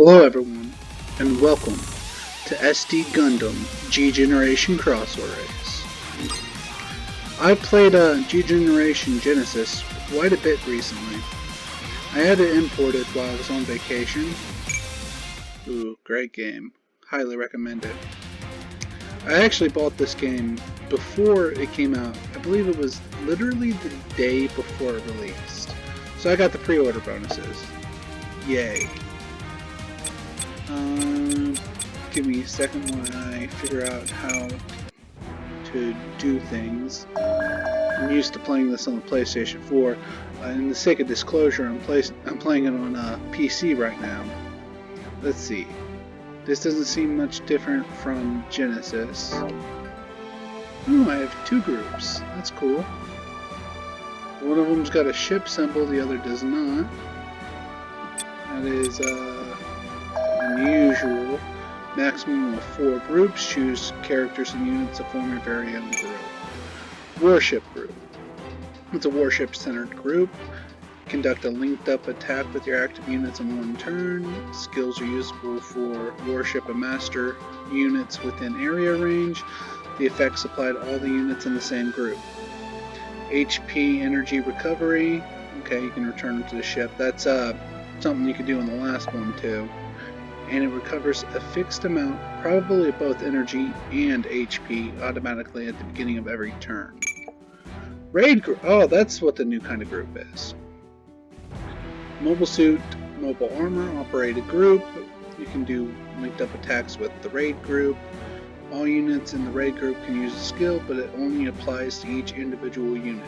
Hello everyone, and welcome to SD Gundam G Generation Crossover Race. I played G Generation Genesis quite a bit recently. I had it imported while I was on vacation. Ooh, great game. Highly recommend it. I actually bought this game before it came out. I believe it was literally the day before it released. So I got the pre-order bonuses. Yay. Give me a second while I figure out how to do things. I'm used to playing this on the PlayStation 4. In the sake of disclosure, I'm playing it on PC right now. Let's see. This doesn't seem much different from Genesis. Oh, I have two groups. That's cool. One of them's got a ship symbol, the other does not. That is unusual. Maximum of 4 groups. Choose characters and units to form your very own group. Warship group. It's a warship-centered group. Conduct a linked-up attack with your active units in one turn. Skills are usable for warship and master units within area range. The effects apply to all the units in the same group. HP energy recovery. Okay, you can return to the ship. That's something you could do in the last one too. And it recovers a fixed amount, probably of both energy and HP, automatically at the beginning of every turn. Raid group. Oh, that's what the new kind of group is. Mobile Suit, Mobile Armor, Operated Group. You can do linked up attacks with the Raid Group. All units in the Raid Group can use a skill, but it only applies to each individual unit.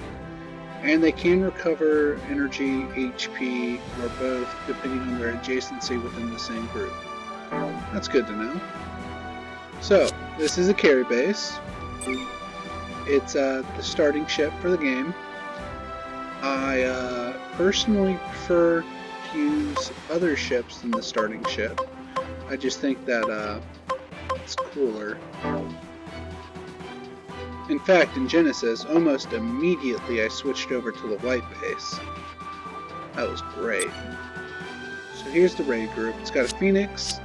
And they can recover energy, HP, or both, depending on their adjacency within the same group. That's good to know. So, this is a carry base. It's the starting ship for the game. I personally prefer to use other ships than the starting ship. I just think that it's cooler. In fact, in Genesis, almost immediately I switched over to the white base. That was great. So here's the raid group. It's got a Phoenix,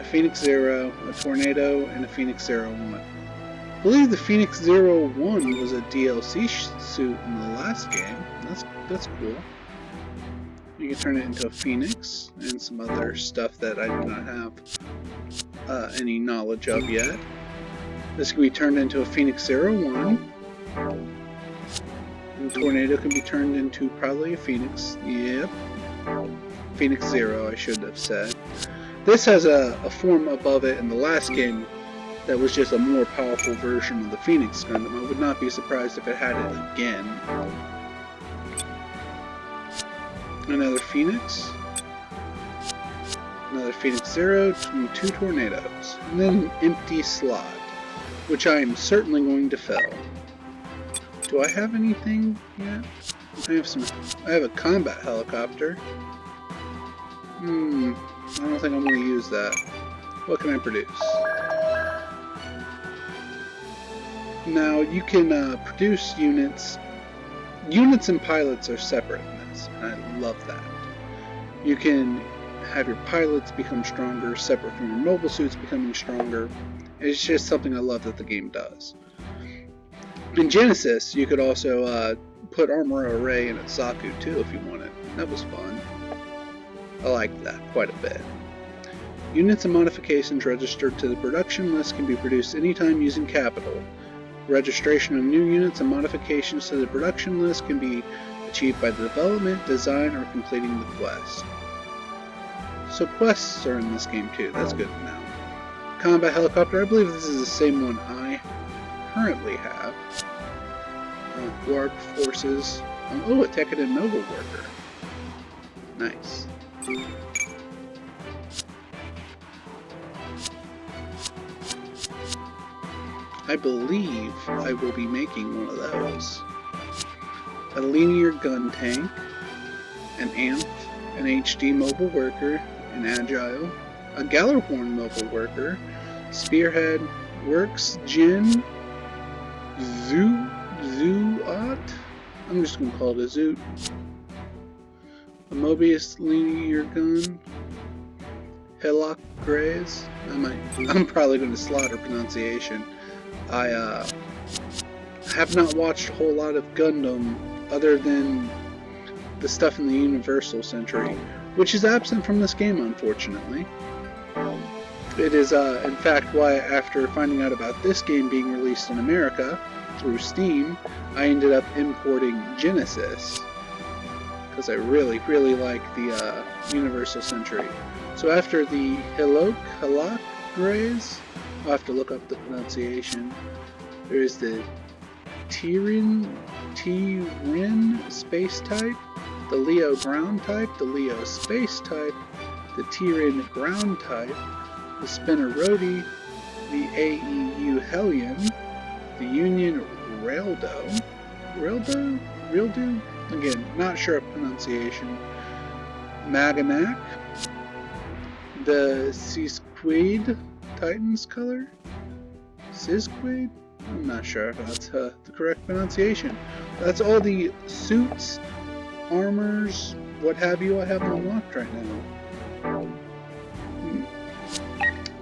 a Phoenix Zero, a Tornado, and a Phoenix Zero 1. I believe the Phoenix Zero 1 was a DLC suit in the last game. That's cool. You can turn it into a Phoenix and some other stuff that I do not have any knowledge of yet. This can be turned into a Phoenix Zero 1. And Tornado can be turned into probably a Phoenix. Yep. Phoenix Zero, I should have said. This has a form above it in the last game that was just a more powerful version of the Phoenix Gundam. I would not be surprised if it had it again. Another Phoenix. Another Phoenix Zero, and 2 Tornadoes. And then an empty slot, which I am certainly going to fill. Do I have anything yet? I have a combat helicopter. I don't think I'm going to use that. What can I produce? Now, you can produce units. Units and pilots are separate in this, and I love that. You can have your pilots become stronger, separate from your mobile suits becoming stronger. It's just something I love that the game does. In Genesis, you could also put Armor Array in Saku too if you wanted. That was fun. I liked that quite a bit. Units and modifications registered to the production list can be produced anytime using capital. Registration of new units and modifications to the production list can be achieved by the development, design, or completing the quest. So quests are in this game too. That's good to know. Combat helicopter, I believe this is the same one I currently have. Guard forces. Oh, a Tekkadan Nova worker. Nice. I believe I will be making one of those. A linear gun tank, an AMP, an HD mobile worker, an Agile, a Gallerhorn mobile worker, Spearhead, Works, Jin, Zoot. I'm just going to call it a Zoot. A Mobius linear gun, Hillock Grays. I'm probably going to slaughter pronunciation. I have not watched a whole lot of Gundam other than the stuff in the Universal Century, which is absent from this game, unfortunately. It is, in fact, why after finding out about this game being released in America through Steam, I ended up importing Genesis, because I really, really like the Universal Century. So after the Hillock Grays, I'll have to look up the pronunciation. There is the T-Rin Space Type, the Leo Ground Type, the Leo Space Type, the T-Rin Ground Type, the Spinnerodi, the AEU Hellion, the Union Raildo, again, not sure of pronunciation, Maganak, the Sisquid Titans color, Sisquid? I'm not sure if that's the correct pronunciation. That's all the suits, armors, what have you I have unlocked right now.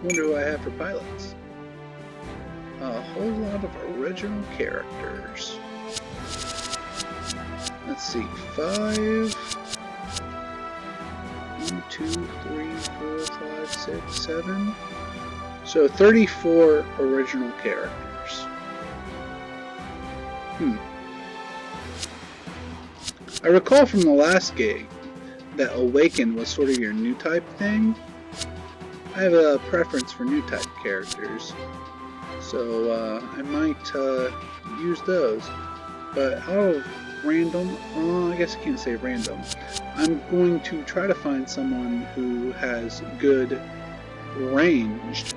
Wonder who I have for pilots. A whole lot of original characters. Let's see, 5, 1, 2, 3, 4, 5, 6, 7. So 34 original characters. I recall from the last gig that Awaken was sort of your new type thing. I have a preference for new type characters, so I might use those. But out of random, I guess I can't say random, I'm going to try to find someone who has good ranged,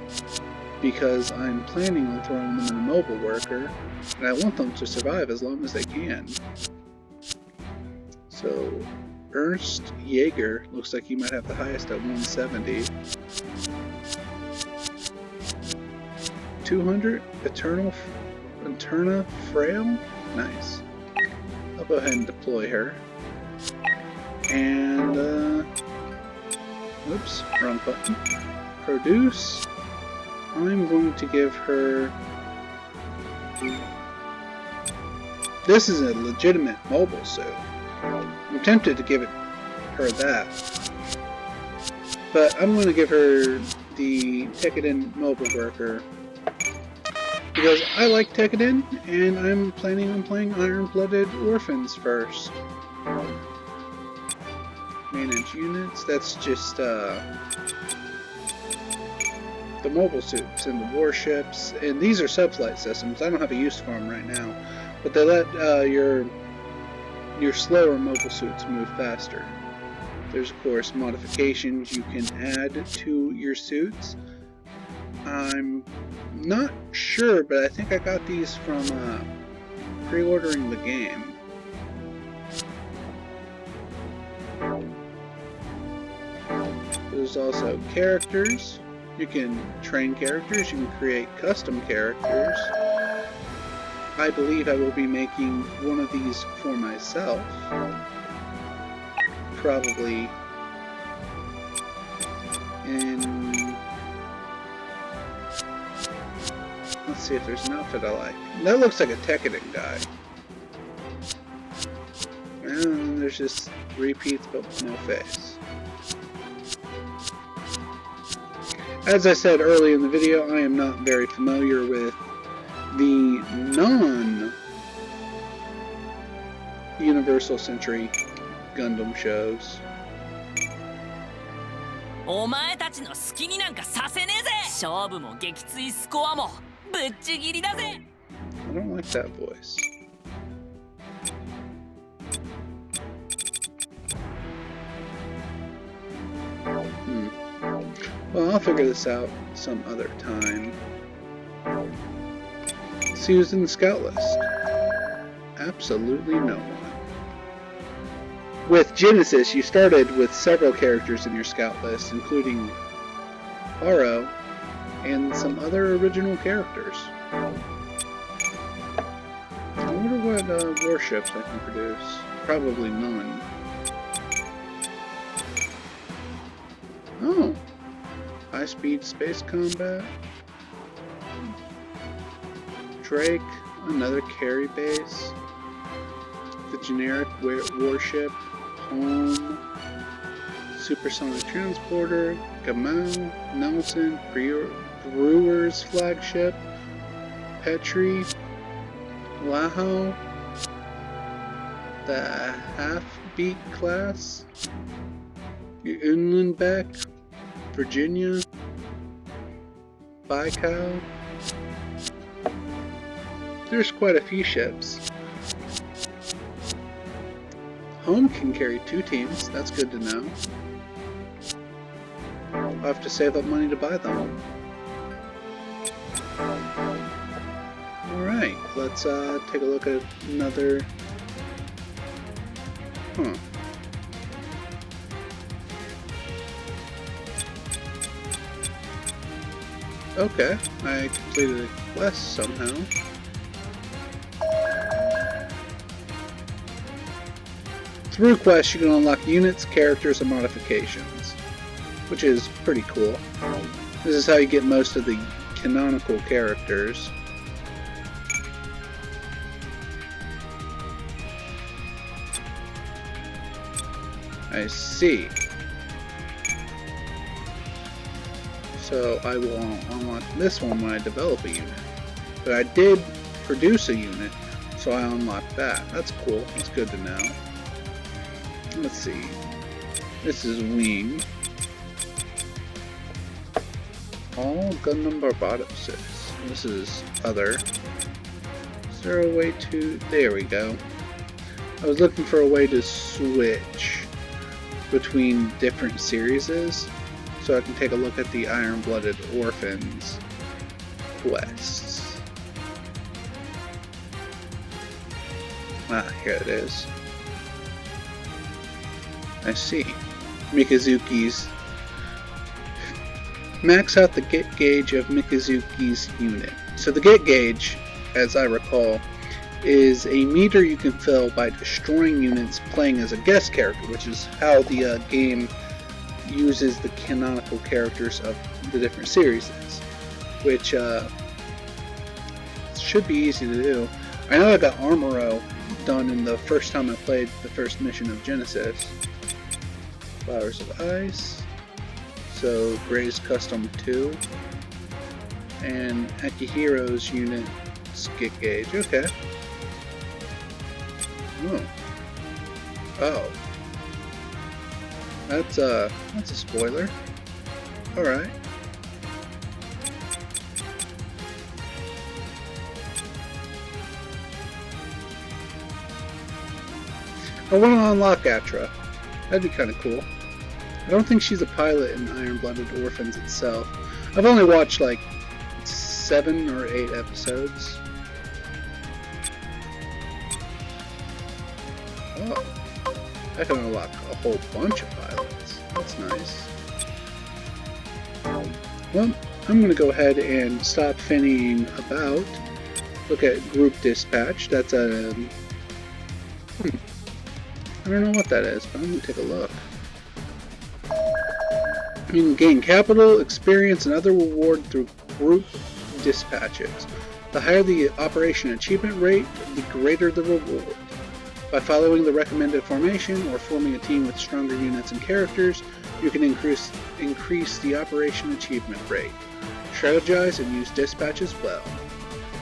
because I'm planning on throwing them in a mobile worker, and I want them to survive as long as they can. So Ernst Jaeger looks like he might have the highest at 170. 200 Eterna Frail? Nice. I'll go ahead and deploy her. And, whoops, wrong button. Produce. I'm going to give her... This is a legitimate mobile suit. I'm tempted to give her that. But I'm going to give her the Tekiden mobile worker, because I like Tekiden, and I'm planning on playing Iron-Blooded Orphans first. Manage units, that's just the mobile suits and the warships, and these are subflight systems. I don't have a use for them right now, but they let your slower mobile suits move faster. There's of course modifications you can add to your suits. I'm not sure, but I think I got these from pre-ordering the game. There's also characters. You can train characters, you can create custom characters. I believe I will be making one of these for myself. Probably in... Let's see if there's an outfit I like. That looks like a Tekiden guy. And there's just repeats but with no face. As I said early in the video, I am not very familiar with the non-Universal Century Gundam shows. I don't like that voice. Well, I'll figure this out some other time. Let's see who's in the scout list. Absolutely no one. With Genesis, you started with several characters in your scout list, including Haro and some other original characters. I wonder what warships I can produce. Probably none. Oh, high-speed space combat. Drake, another carry base. The generic warship. Home. Supersonic transporter. Gamal, Nelson, Brewer's flagship. Petri. Laho. The Half-Beat class. Unlandbeck. Virginia. Baikal. There's quite a few ships. Home can carry 2 teams, that's good to know. I'll have to save up money to buy them. Alright, let's take a look at another... Okay, I completed a quest somehow. Through quests you can unlock units, characters, and modifications, which is pretty cool. This is how you get most of the canonical characters. I see. So I will unlock this one when I develop a unit. But I did produce a unit, so I unlocked that. That's cool. That's good to know. Let's see. This is Wing. All Gundam Barbados. This is Other. Is there a way to... There we go. I was looking for a way to switch between different series, so I can take a look at the Iron-Blooded Orphans quests. Ah, here it is. I see. Mikazuki's. Max out the get gauge of Mikazuki's unit. So the get gauge, as I recall, is a meter you can fill by destroying units playing as a guest character, which is how the game uses the canonical characters of the different series, which should be easy to do. I know I got Armoro done in the first time I played the first mission of Genesis. Flowers of Ice, so Gray's Custom 2, and Akihiro's unit skit gauge. Okay. Oh. That's a spoiler. Alright. I want to unlock Atra. That'd be kind of cool. I don't think she's a pilot in Iron-Blooded Orphans itself. I've only watched like 7 or 8 episodes. Oh, I can unlock a whole bunch of pilots. That's nice. Well, I'm going to go ahead and stop fanning about. Look at Group Dispatch. That's a... I don't know what that is, but I'm going to take a look. You can gain capital, experience, and other reward through group dispatches. The higher the operation achievement rate, the greater the reward. By following the recommended formation or forming a team with stronger units and characters, you can increase the operation achievement rate. Strategize and use dispatches well.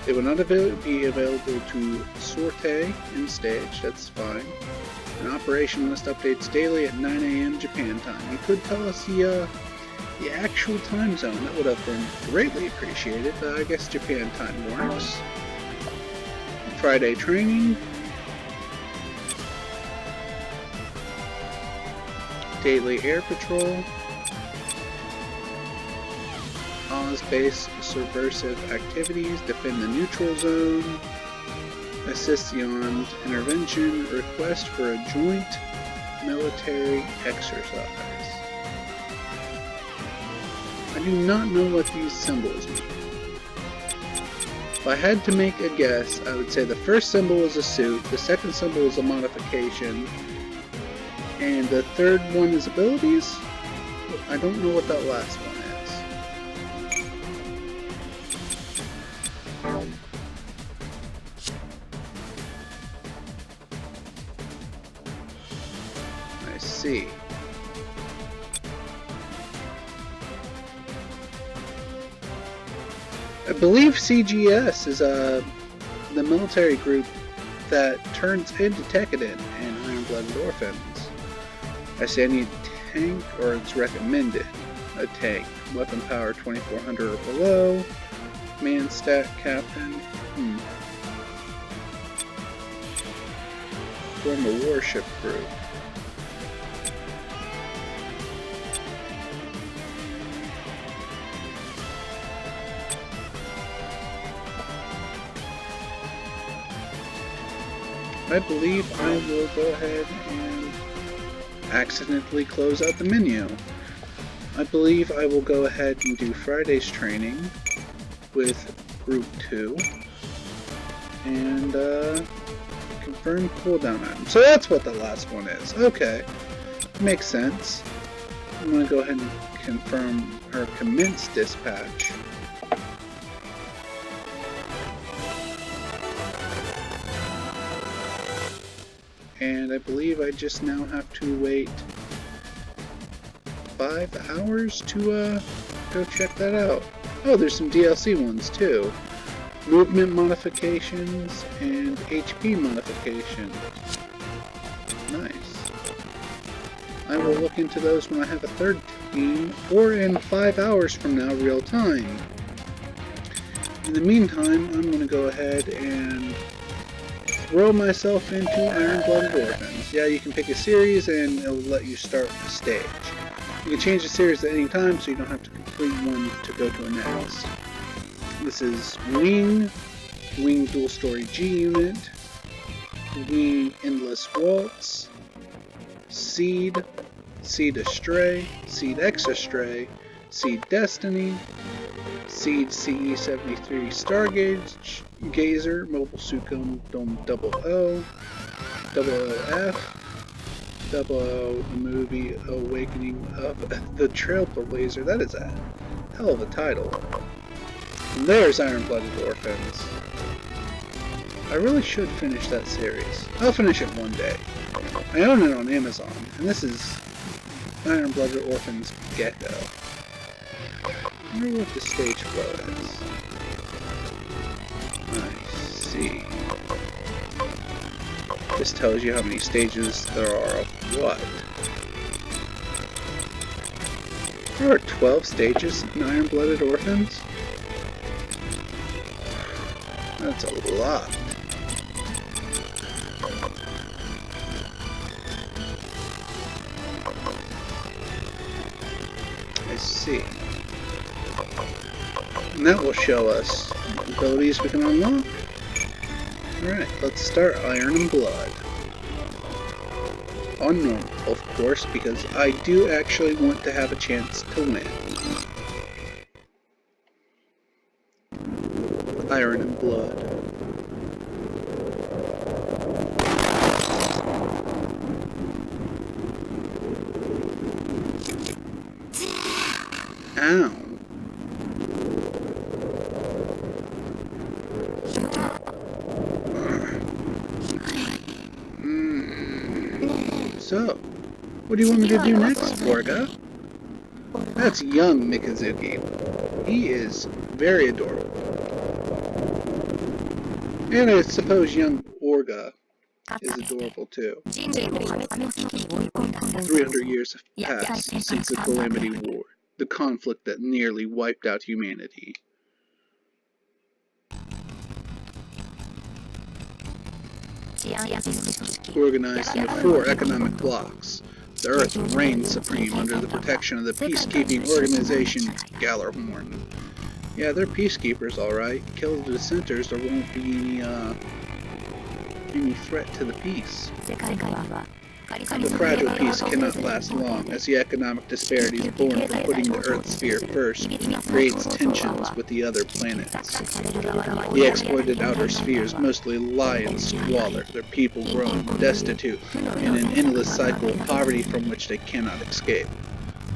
They will not be available to sortie in stage, that's fine. An operation list updates daily at 9 AM Japan time. You could tell us the actual time zone. That would have been greatly appreciated, but I guess Japan time works. Friday training. Daily air patrol. Oz-based subversive activities. Defend the neutral zone. Assist the armed intervention, request for a joint military exercise. I do not know what these symbols mean. If I had to make a guess, I would say the first symbol is a suit, the second symbol is a modification, and the third one is abilities? I don't know what that last one is. see. I believe CGS is the military group that turns into Tekkadan in Iron-Blooded Orphans. I say I need a tank, or it's recommended a tank. Weapon power 2400 or below. Man stat captain. Form a warship group. I believe I will go ahead and accidentally close out the menu. I believe I will go ahead and do Friday's training with Group 2 and confirm cooldown item. So that's what the last one is. Okay, makes sense. I'm going to go ahead and confirm her commence dispatch. And I believe I just now have to wait 5 hours to go check that out. Oh, there's some DLC ones too. Movement modifications and HP modifications. Nice. I will look into those when I have a third team, or in 5 hours from now, real time. In the meantime, I'm going to go ahead and throw myself into Iron-Blooded Orphans. Yeah, you can pick a series and it'll let you start the stage. You can change the series at any time, so you don't have to complete one to go to a next. This is Wing, Wing Dual Story G Unit, Wing Endless Waltz, Seed, Seed Astray, Seed X Astray, Seed Destiny, Seed CE-73 Stargate Gazer, Mobile Suit Gundam 00, 00F, 00 the movie Awakening of the Trailblazer. That is a hell of a title. And there's Iron-Blooded Orphans. I really should finish that series. I'll finish it one day. I own it on Amazon, and this is Iron-Blooded Orphans Gecko. I wonder what the stage flow is. I see. This tells you how many stages there are of what. There are 12 stages in Iron-Blooded Orphans? That's a lot. I see. And that will show us abilities we can unlock. Alright, let's start Iron and Blood. On normal, of course, because I do actually want to have a chance to win. Iron and Blood. Ow. So, what do you want me to do next, Orga? That's young Mikazuki. He is very adorable. And I suppose young Orga is adorable too. 300 years have passed since the Calamity War, the conflict that nearly wiped out humanity. Organized into 4 economic blocks, the Earth reigns supreme under the protection of the peacekeeping organization Gallarhorn. Yeah, they're peacekeepers, alright. Kill the dissenters, there won't be any threat to the peace. The fragile peace cannot last long, as the economic disparities born from putting the Earth sphere first creates tensions with the other planets. The exploited outer spheres mostly lie in squalor, their people growing destitute in an endless cycle of poverty from which they cannot escape.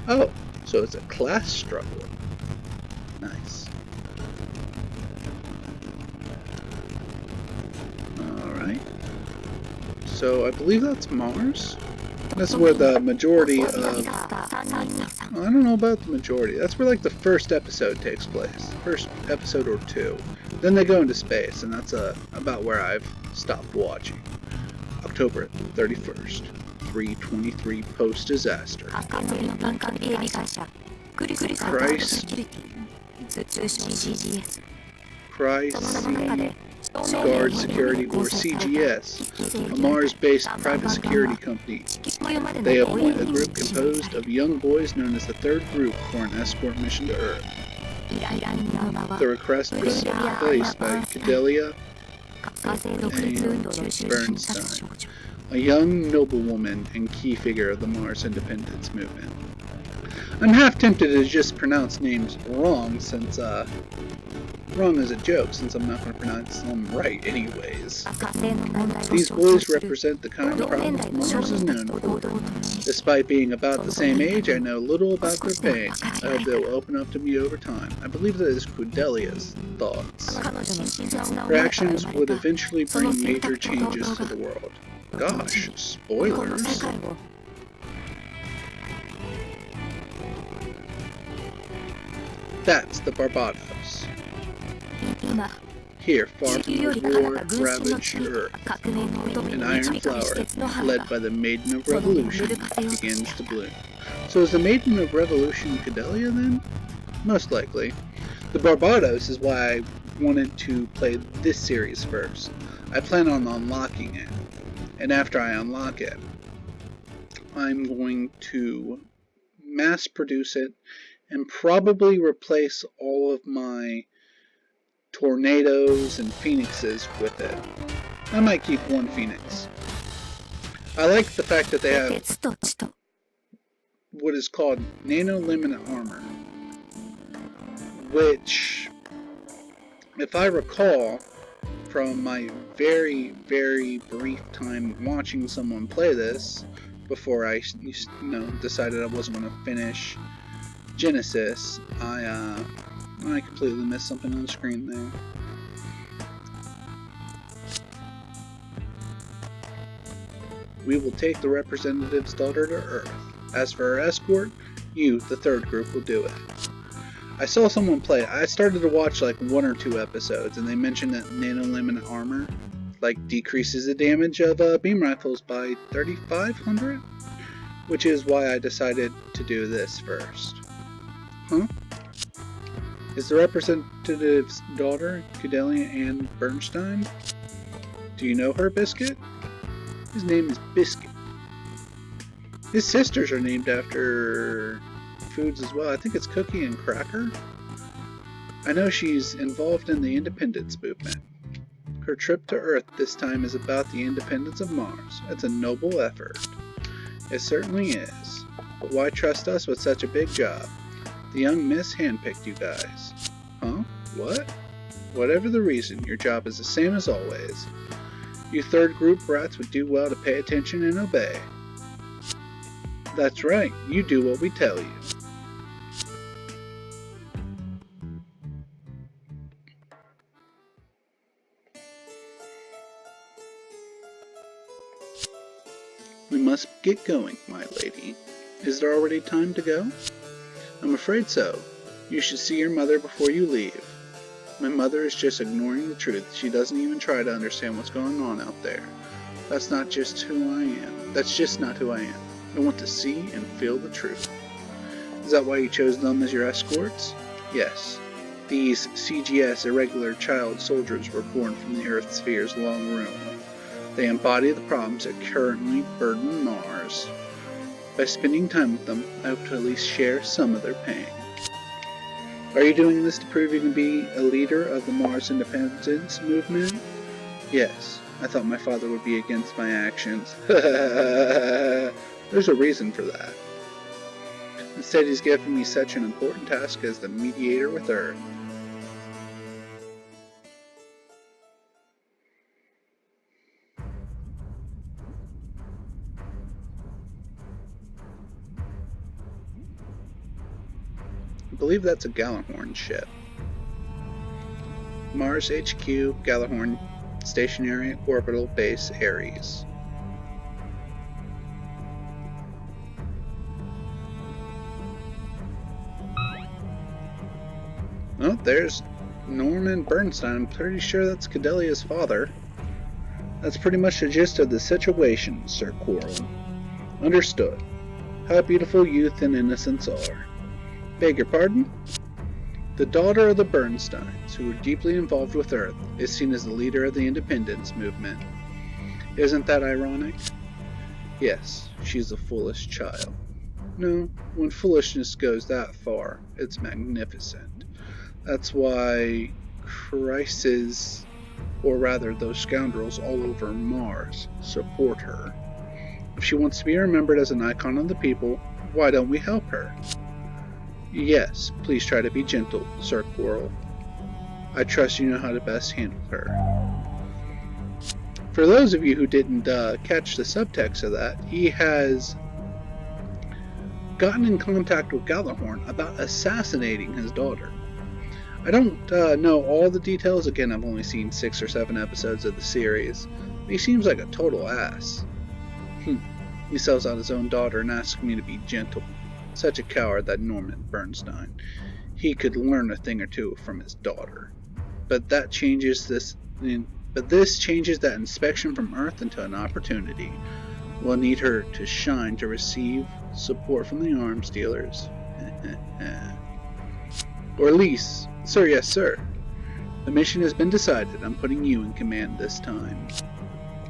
Oh, so it's a class struggle. Nice. Alright. So I believe that's Mars. That's where the majority of... I don't know about the majority. That's where like the first episode takes place. First episode or two. Then they go into space, and that's about where I've stopped watching. October 31st, 3:23 post-disaster. Christ Guard Security, or CGS, a Mars-based private security company. They appoint a group composed of young boys known as the Third Group for an escort mission to Earth. The request was placed by Cadelia and Bernstein, a young noblewoman and key figure of the Mars independence movement. I'm half tempted to just pronounce names wrong, since wrong as a joke, since I'm not going to pronounce them right anyways. These boys represent the kind of problems Mars is known for. Despite being about the same age, I know little about their pain. I hope they'll open up to me over time. I believe that is Cordelia's thoughts. Her actions would eventually bring major changes to the world. Gosh, spoilers. That's the Barbados. Here, far from the war-ravaged Earth, an iron flower, led by the Maiden of Revolution, begins to bloom. So is the Maiden of Revolution Cadelia then? Most likely. The Barbados is why I wanted to play this series first. I plan on unlocking it, and after I unlock it, I'm going to mass produce it and probably replace all of my tornadoes and phoenixes with it. I might keep one phoenix. I like the fact that they have what is called nano-laminate armor, which, if I recall from my very, very brief time watching someone play this, before I decided I wasn't going to finish Genesis, I completely missed something on the screen there. We will take the representative's daughter to Earth. As for her escort, you, the Third Group, will do it. I saw someone play. I started to watch like 1 or 2 episodes, and they mentioned that nano-laminate armor decreases the damage of beam rifles by 3,500, which is why I decided to do this first. Huh? Is the representative's daughter, Cadelia Ann Bernstein? Do you know her, Biscuit? His name is Biscuit. His sisters are named after foods as well. I think it's Cookie and Cracker. I know she's involved in the independence movement. Her trip to Earth this time is about the independence of Mars. It's a noble effort. It certainly is. But why trust us with such a big job? The young miss handpicked you guys. Huh? What? Whatever the reason, your job is the same as always. You Third Group brats would do well to pay attention and obey. That's right, you do what we tell you. We must get going, my lady. Is there already time to go? I'm afraid so. You should see your mother before you leave. My mother is just ignoring the truth. She doesn't even try to understand what's going on out there. That's just not who I am. I want to see and feel the truth. Is that why you chose them as your escorts? Yes. These CGS irregular child soldiers were born from the Earth sphere's long room. They embody the problems that currently burden Mars. By spending time with them, I hope to at least share some of their pain. Are you doing this to prove you can be a leader of the Mars independence movement? Yes, I thought my father would be against my actions. There's a reason for that. Instead, he's given me such an important task as the mediator with Earth. I believe that's a Gjallarhorn ship. Mars HQ, Gjallarhorn, Stationary Orbital Base, Ares. Oh, there's Norman Bernstein. I'm pretty sure that's Cadelia's father. That's pretty much the gist of the situation, Sir Quirrell. Understood. How beautiful youth and innocence are. Beg your pardon? The daughter of the Bernsteins, who were deeply involved with Earth, is seen as the leader of the independence movement. Isn't that ironic? Yes, she's a foolish child. No, when foolishness goes that far, it's magnificent. That's why Crisis, or rather those scoundrels all over Mars, support her. If she wants to be remembered as an icon of the people, why don't we help her? Yes, please try to be gentle, Sir Quirrell. I trust you know how to best handle her. For those of you who didn't catch the subtext of that, he has gotten in contact with Gjallarhorn about assassinating his daughter. I don't know all the details. Again, I've only seen 6 or 7 episodes of the series. He seems like a total ass. He sells out his own daughter and asks me to be gentle. Such a coward, that Norman Bernstein. He could learn a thing or two from his daughter. But this changes that inspection from Earth into an opportunity. We'll need her to shine to receive support from the arms dealers. Or at least, sir, yes sir. The mission has been decided. I'm putting you in command this time.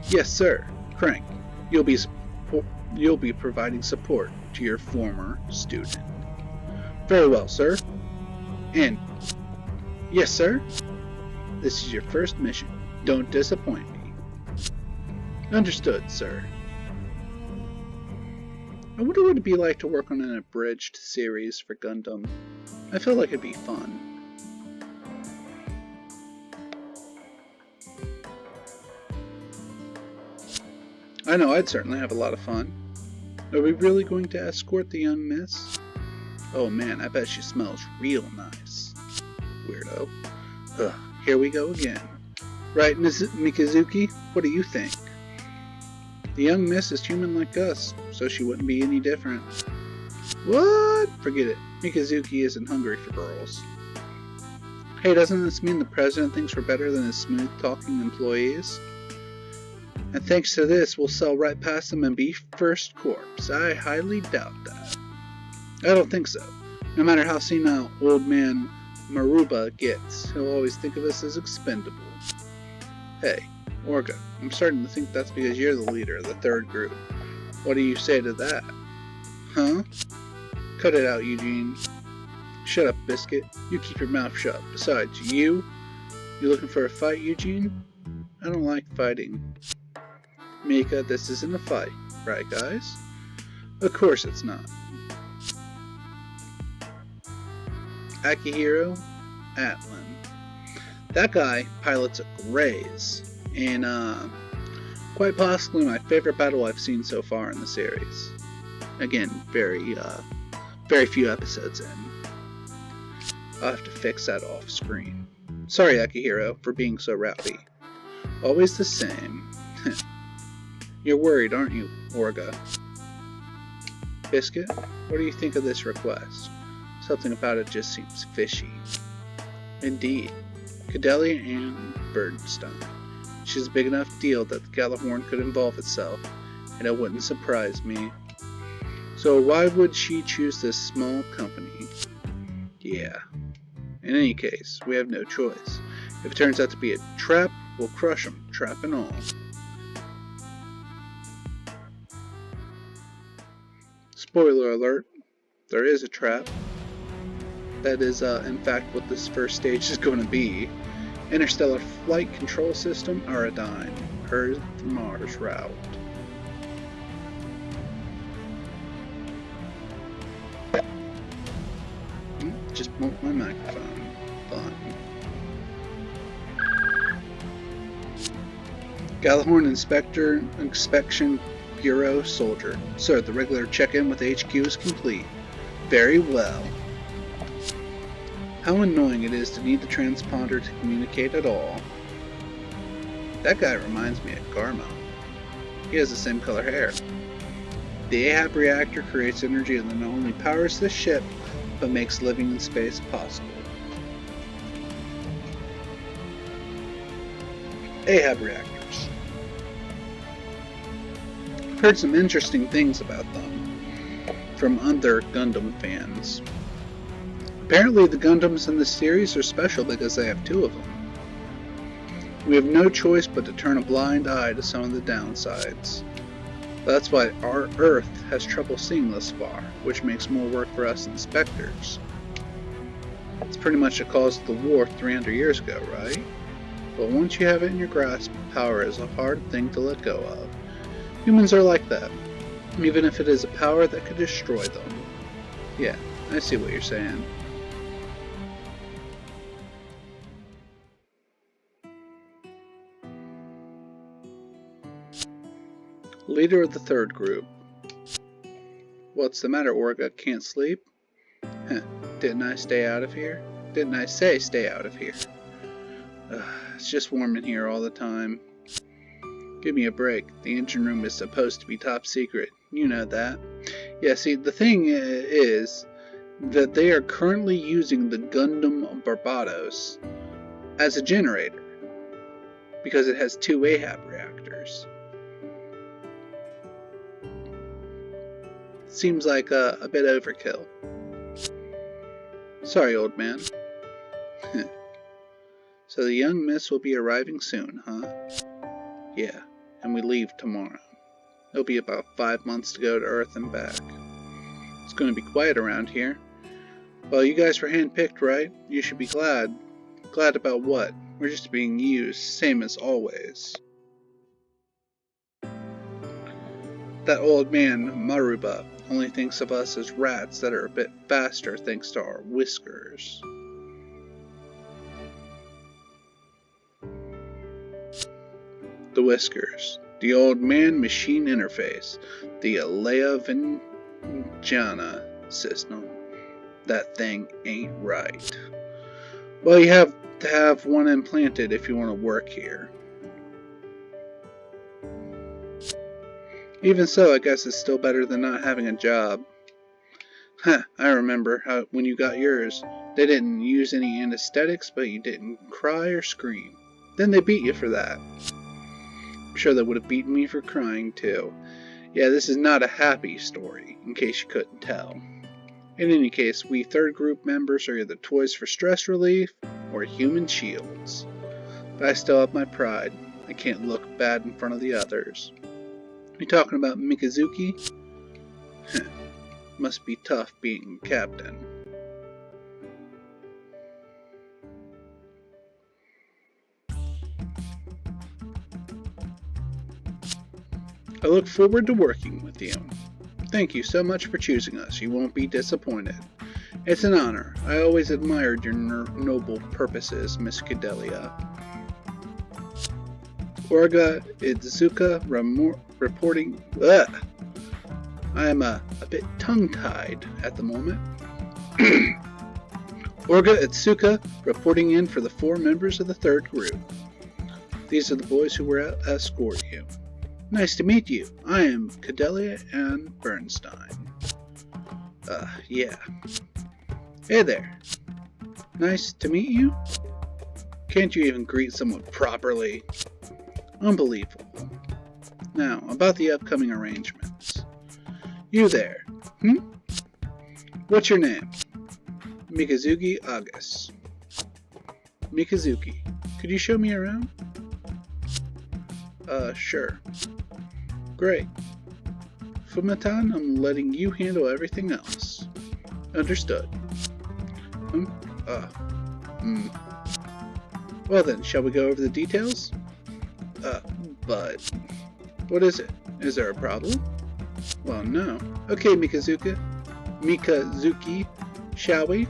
Yes sir. Crank, you'll be providing support to your former student. Very well, sir. And, yes, sir? This is your first mission. Don't disappoint me. Understood, sir. I wonder what it'd be like to work on an abridged series for Gundam. I feel like it'd be fun. I know I'd certainly have a lot of fun. Are we really going to escort the young miss? Oh man, I bet she smells real nice. Weirdo. Ugh, here we go again. Right, Miss Mikazuki? What do you think? The young miss is human like us, so she wouldn't be any different. What? Forget it. Mikazuki isn't hungry for girls. Hey, doesn't this mean the president thinks we're better than his smooth-talking employees? And thanks to this, we'll sell right past them and be first corpse. I highly doubt that. I don't think so. No matter how senile old man Maruba gets, he'll always think of us as expendable. Hey, Orga, I'm starting to think that's because you're the leader of the third group. What do you say to that? Huh? Cut it out, Eugene. Shut up, Biscuit. You keep your mouth shut. Besides, you looking for a fight, Eugene? I don't like fighting. Mika, this isn't a fight, right guys? Of course it's not. Akihiro Atlan. That guy pilots a Graze, and quite possibly my favorite battle I've seen so far in the series. Again, very few episodes in. I'll have to fix that off screen. Sorry, Akihiro, for being so rowdy. Always the same. You're worried, aren't you, Orga? Biscuit, what do you think of this request? Something about it just seems fishy. Indeed. Cadelia Ann Bernstein. She's a big enough deal that the Gjallarhorn could involve itself, and it wouldn't surprise me. So why would she choose this small company? Yeah. In any case, we have no choice. If it turns out to be a trap, we'll crush them, trap and all. Spoiler alert, there is a trap. That is, in fact, what this first stage is going to be. Interstellar Flight Control System, Aradine. Earth-Mars route. Just moved my microphone. Fun. Gjallarhorn Inspection Bureau Soldier. Sir, the regular check-in with HQ is complete. Very well. How annoying it is to need the transponder to communicate at all. That guy reminds me of Garmo. He has the same color hair. The Ahab reactor creates energy that not only powers the ship, but makes living in space possible. Ahab reactors. I've heard some interesting things about them from other Gundam fans. Apparently the Gundams in this series are special because they have 2 of them. We have no choice but to turn a blind eye to some of the downsides. That's why our Earth has trouble seeing this far, which makes more work for us inspectors. It's pretty much the cause of the war 300 years ago, right? But once you have it in your grasp, power is a hard thing to let go of. Humans are like that, even if it is a power that could destroy them. Yeah, I see what you're saying. Leader of the 3rd group. What's the matter, Orga? Can't sleep? Heh, didn't I stay out of here? Didn't I say stay out of here? It's just warm in here all the time. Give me a break. The engine room is supposed to be top secret. You know that. Yeah, see, the thing is that they are currently using the Gundam Barbados as a generator because it has 2 Ahab reactors. Seems like a bit overkill. Sorry, old man. So the young miss will be arriving soon, huh? Yeah, and we leave tomorrow. It'll be about 5 months to go to Earth and back. It's going to be quiet around here. Well, you guys were handpicked, right? You should be glad. Glad about what? We're just being used, same as always. That old man, Maruba, only thinks of us as rats that are a bit faster thanks to our whiskers. The whiskers. The old man-machine interface. The Alea Vinjana system. That thing ain't right. Well, you have to have one implanted if you want to work here. Even so, I guess it's still better than not having a job. Huh, I remember how when you got yours, they didn't use any anesthetics, but you didn't cry or scream. Then they beat you for that. I'm sure they would have beaten me for crying too. Yeah, this is not a happy story, in case you couldn't tell. In any case, we 3rd group members are either toys for stress relief or human shields. But I still have my pride. I can't look bad in front of the others. You talking about Mikazuki? Must be tough being captain. I look forward to working with you. Thank you so much for choosing us. You won't be disappointed. It's an honor. I always admired your noble purposes, Miss Cadelia. Orga Idzuka reporting. Ugh. I am a bit tongue-tied at the moment. Orga Itsuka reporting in for the 4 members of the 3rd group. These are the boys who will escort you. Nice to meet you. I am Cadelia and Bernstein. Yeah. Hey there. Nice to meet you? Can't you even greet someone properly? Unbelievable. Now, about the upcoming arrangements. You there. What's your name? Mikazuki August. Mikazuki, could you show me around? Sure. Great. Fumatan, I'm letting you handle everything else. Understood. Well then, shall we go over the details? But... What is it? Is there a problem? Well, no. Okay, Mikazuki, shall we?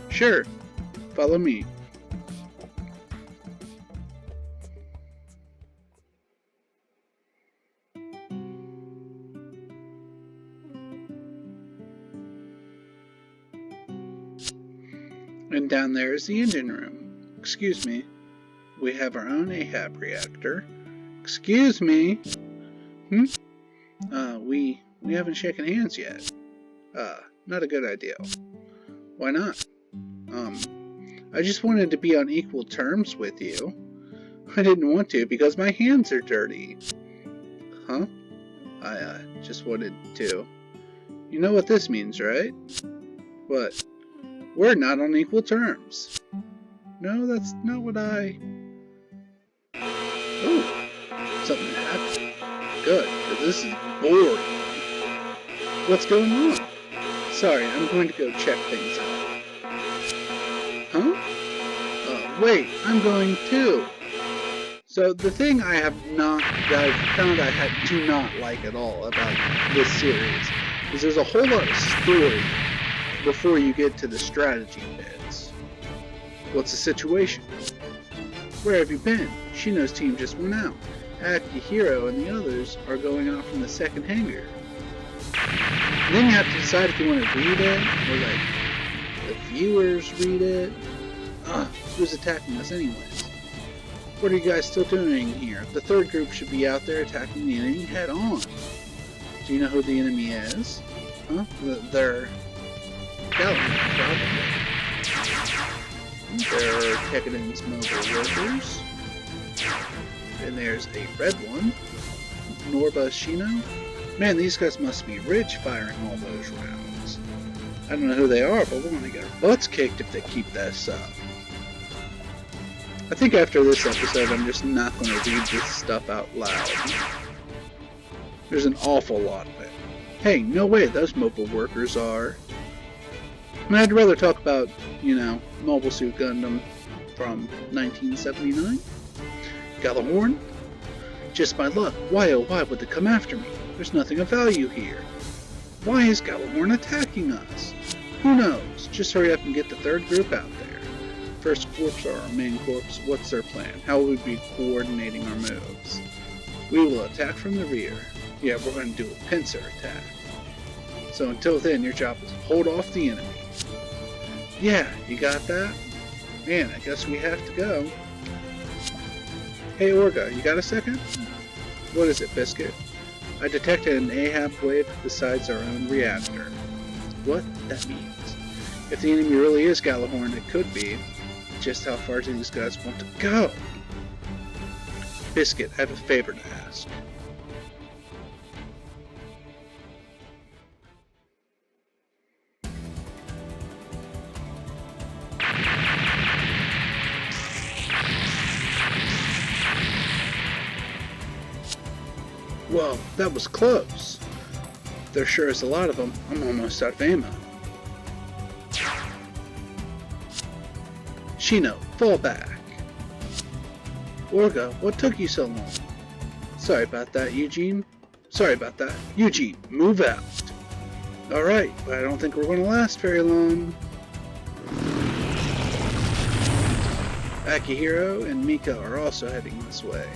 Sure. Follow me. And down there is the engine room. Excuse me. We have our own Ahab reactor. Excuse me. We haven't shaken hands yet. Not a good idea. Why not? I just wanted to be on equal terms with you. I didn't want to because my hands are dirty. Huh? I just wanted to. You know what this means, right? What? We're not on equal terms. No, that's not what I... Oh, something happened. Good, because this is boring. What's going on? Sorry, I'm going to go check things out. Huh? Wait, I'm going too. So the thing I have not, that I've found I do not like at all about this series is there's a whole lot of story before you get to the strategy bits. What's the situation? Where have you been? Shino's team just went out. Akihiro and the others are going out from the second hangar. And then you have to decide if you want to read it, or like, the viewers read it. Who's attacking us anyways? What are you guys still doing here? The third group should be out there attacking the enemy head on. Do you know who the enemy is? Huh? They're... Gallagher, probably. They're Tekken's mobile workers. And there's a red one. Norba Shino. Man, these guys must be rich firing all those rounds. I don't know who they are, but we're going to get our butts kicked if they keep this up. I think after this episode, I'm just not going to read this stuff out loud. There's an awful lot of it. Hey, no way, those mobile workers are... I mean, I'd rather talk about, you know, Mobile Suit Gundam from 1979. Gallahorn? Just my luck. Why oh why would they come after me? There's nothing of value here. Why is Gallahorn attacking us? Who knows? Just hurry up and get the third group out there. First corps or our main corps, what's their plan? How will we be coordinating our moves? We will attack from the rear. Yeah, we're going to do a pincer attack. So until then, your job is hold off the enemy. Yeah, you got that? Man, I guess we have to go. Hey Orga, you got a second? What is it, Biscuit? I detected an Ahab wave besides our own reactor. What that means? If the enemy really is Gallahorn, it could be. Just how far do these guys want to go? Biscuit, I have a favor to ask. Whoa, that was close. There sure is a lot of them. I'm almost out of ammo. Shino, fall back. Orga, what took you so long? Sorry about that, Eugene. Sorry about that. Eugene, move out. Alright, but I don't think we're going to last very long. Akihiro and Mika are also heading this way.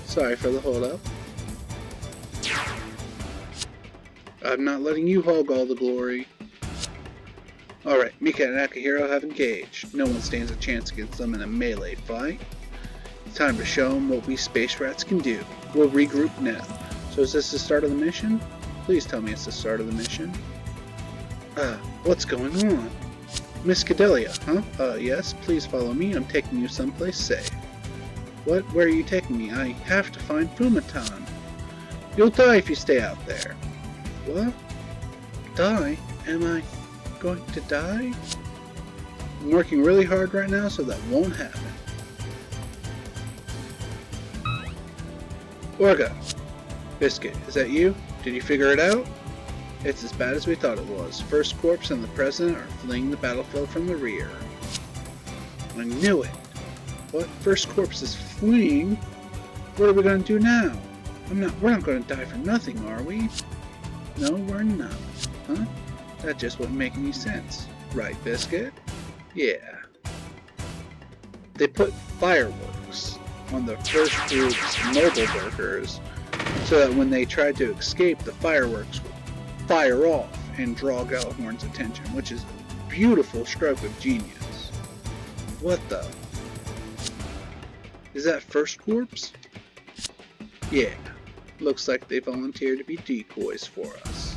Sorry for the hold-up. I'm not letting you hog all the glory. Alright, Mika and Akihiro have engaged. No one stands a chance against them in a melee fight. It's time to show them what we space rats can do. We'll regroup now. So is this the start of the mission? Please tell me it's the start of the mission. What's going on? Miss Cadelia, huh? Yes, please follow me. I'm taking you someplace safe. What? Where are you taking me? I have to find Fumatan. You'll die if you stay out there. What? Die? Am I going to die? I'm working really hard right now, so that won't happen. Orga. Biscuit, is that you? Did you figure it out? It's as bad as we thought it was. First Corps and the President are fleeing the battlefield from the rear. I knew it. What? First Corps is fleeing? What are we going to do now? We're not going to die for nothing, are we? No, we're not. Huh? That just wouldn't make any sense. Right, Biscuit? Yeah. They put fireworks on the first group's mobile workers so that when they tried to escape, the fireworks would fire off and draw Gallahorn's attention, which is a beautiful stroke of genius. What the? Is that First Corps? Yeah. Looks like they volunteered to be decoys for us.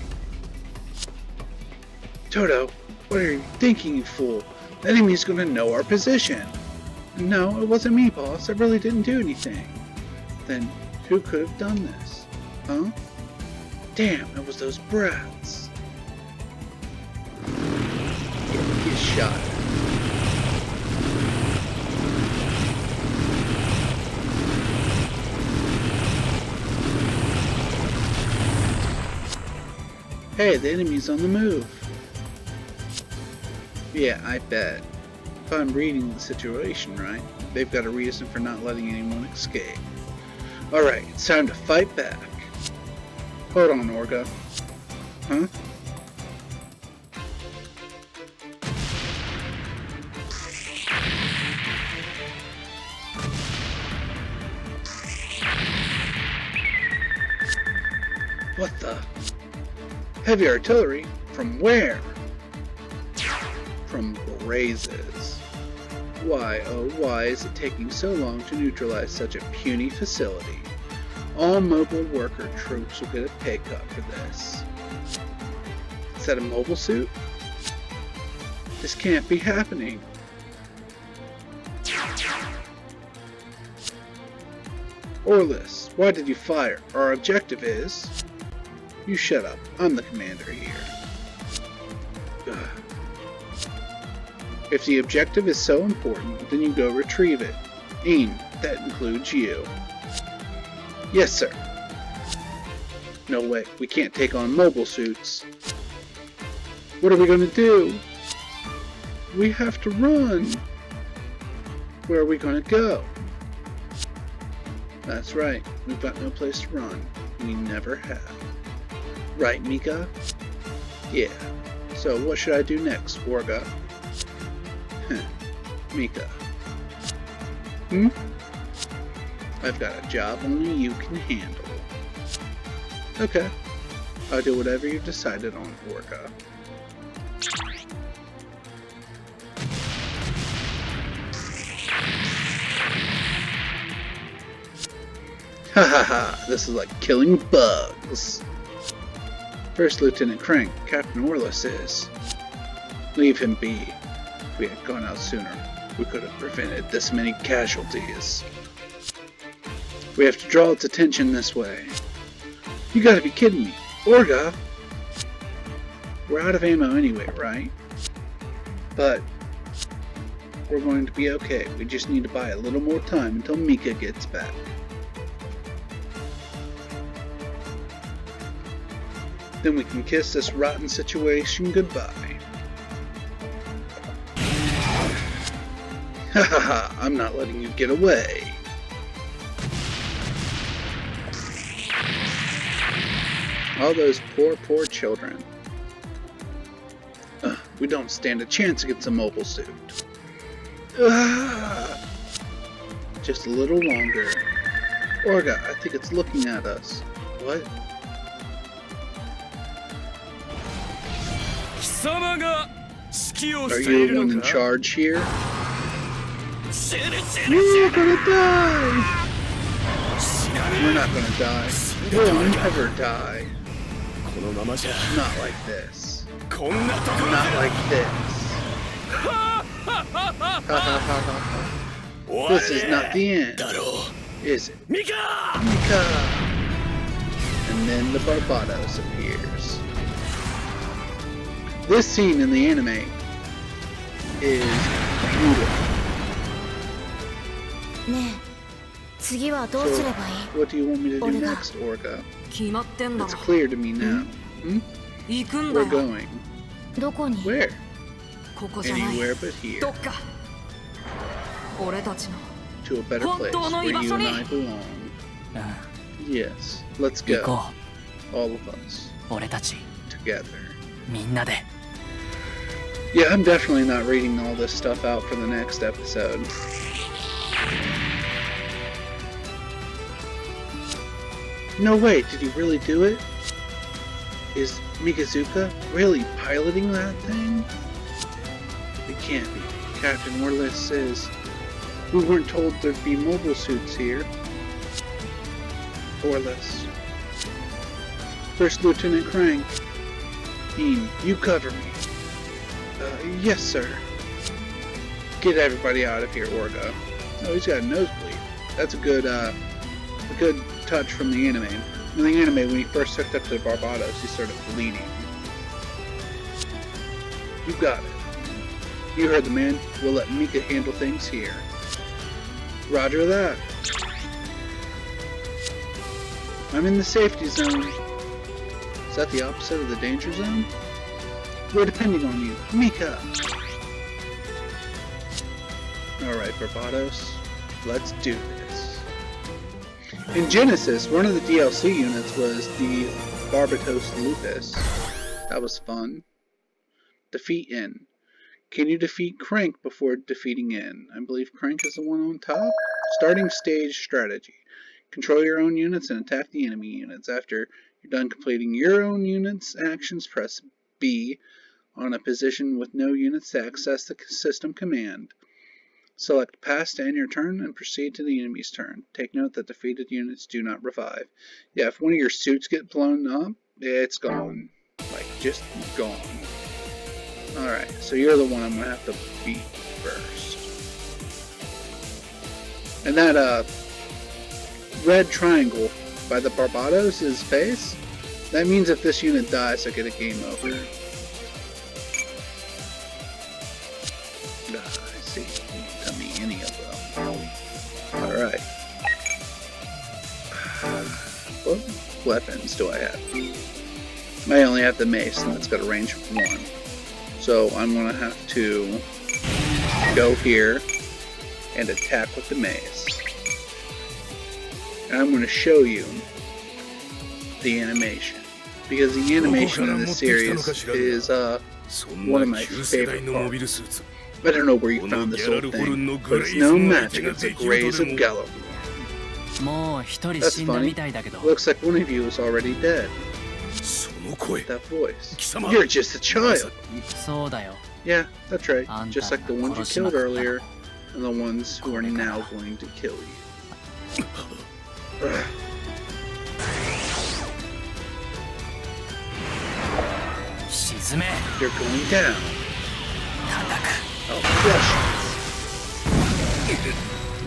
Toto, what are you thinking, you fool? The enemy's gonna know our position. No, it wasn't me, boss. I really didn't do anything. Then who could have done this? Huh? Damn, it was those brats. Get shot. Hey, the enemy's on the move. Yeah, I bet. If I'm reading the situation right, they've got a reason for not letting anyone escape. Alright, it's time to fight back. Hold on, Orga. Huh? What the? Heavy artillery? From where? From Brazes. Why, oh why is it taking so long to neutralize such a puny facility? All mobile worker troops will get a pay cut for this. Is that a mobile suit? This can't be happening. Orlis, why did you fire? Our objective is... You shut up. I'm the commander here. Ugh. If the objective is so important, then you go retrieve it. That includes you. Yes, sir. No way. We can't take on mobile suits. What are we going to do? We have to run. Where are we going to go? That's right. We've got no place to run. We never have. Right, Mika? Yeah. So what should I do next, Orga? Mika. I've got a job only you can handle. Okay. I'll do whatever you've decided on, Orga. Ha ha ha, this is like killing bugs. First Lieutenant Crank, Captain Orlis is. Leave him be. If we had gone out sooner, we could have prevented this many casualties. We have to draw its attention this way. You gotta be kidding me. Orga! We're out of ammo anyway, right? But we're going to be okay. We just need to buy a little more time until Mika gets back. Then we can kiss this rotten situation goodbye. Ha ha ha, I'm not letting you get away. All those poor children. We don't stand a chance against a mobile suit. Just a little longer. Orga, I think it's looking at us. What? Are you the one in charge here? We're gonna die! We're not gonna die. We'll never die. Not like this. Not like this. This is not the end, is it? Mika! And then the Barbados appears. This scene in the anime is beautiful. So, what do you want me to do next, Orga? It's clear to me now. We're going. Where? Anywhere but here. To a better place where you and I belong. Yes, let's go. All of us. Together. Yeah, I'm definitely not reading all this stuff out for the next episode. No way, did he really do it? Is Mikazuka really piloting that thing? It can't be. Captain Orlis says we weren't told there'd be mobile suits here. Orlis. First Lieutenant Crank. You cover me. Yes, sir. Get everybody out of here, Orga. Oh, he's got a nosebleed. That's a good touch from the anime. In the anime, when he first hooked up to Barbados, he started bleeding. You got it. You heard the man. We'll let Mika handle things here. Roger that. I'm in the safety zone. Is that the opposite of the danger zone? We're depending on you. Mika! Alright, Barbados. Let's do this. In Genesis, one of the DLC units was the Barbados Lupus. That was fun. Defeat N. Can you defeat Crank before defeating N? I believe Crank is the one on top. Starting stage strategy. Control your own units and attack the enemy units. After you're done completing your own units' actions, press B on a position with no units to access the system command. Select pass to end your turn and proceed to the enemy's turn. Take note that defeated units do not revive. Yeah, if one of your suits get blown up, it's gone. Like, just gone. Alright, so you're the one I'm gonna have to beat first. And that, red triangle by the Barbados' face, that means if this unit dies, I get a game over. I see. You can tell me any of them. Alright. What weapons do I have? I only have the mace, and that's got a range of 1. So I'm going to have to go here and attack with the mace. And I'm going to show you the animation. Because the animation in this series is one of my favorite parts. I don't know where you found this old thing, but it's no match against the Greys of Gallo. That's funny. Looks like one of you is already dead. That voice. You're just a child. Yeah, that's right. Just like the ones you killed earlier, and the ones who are now going to kill you. You're going down. Oh, flush.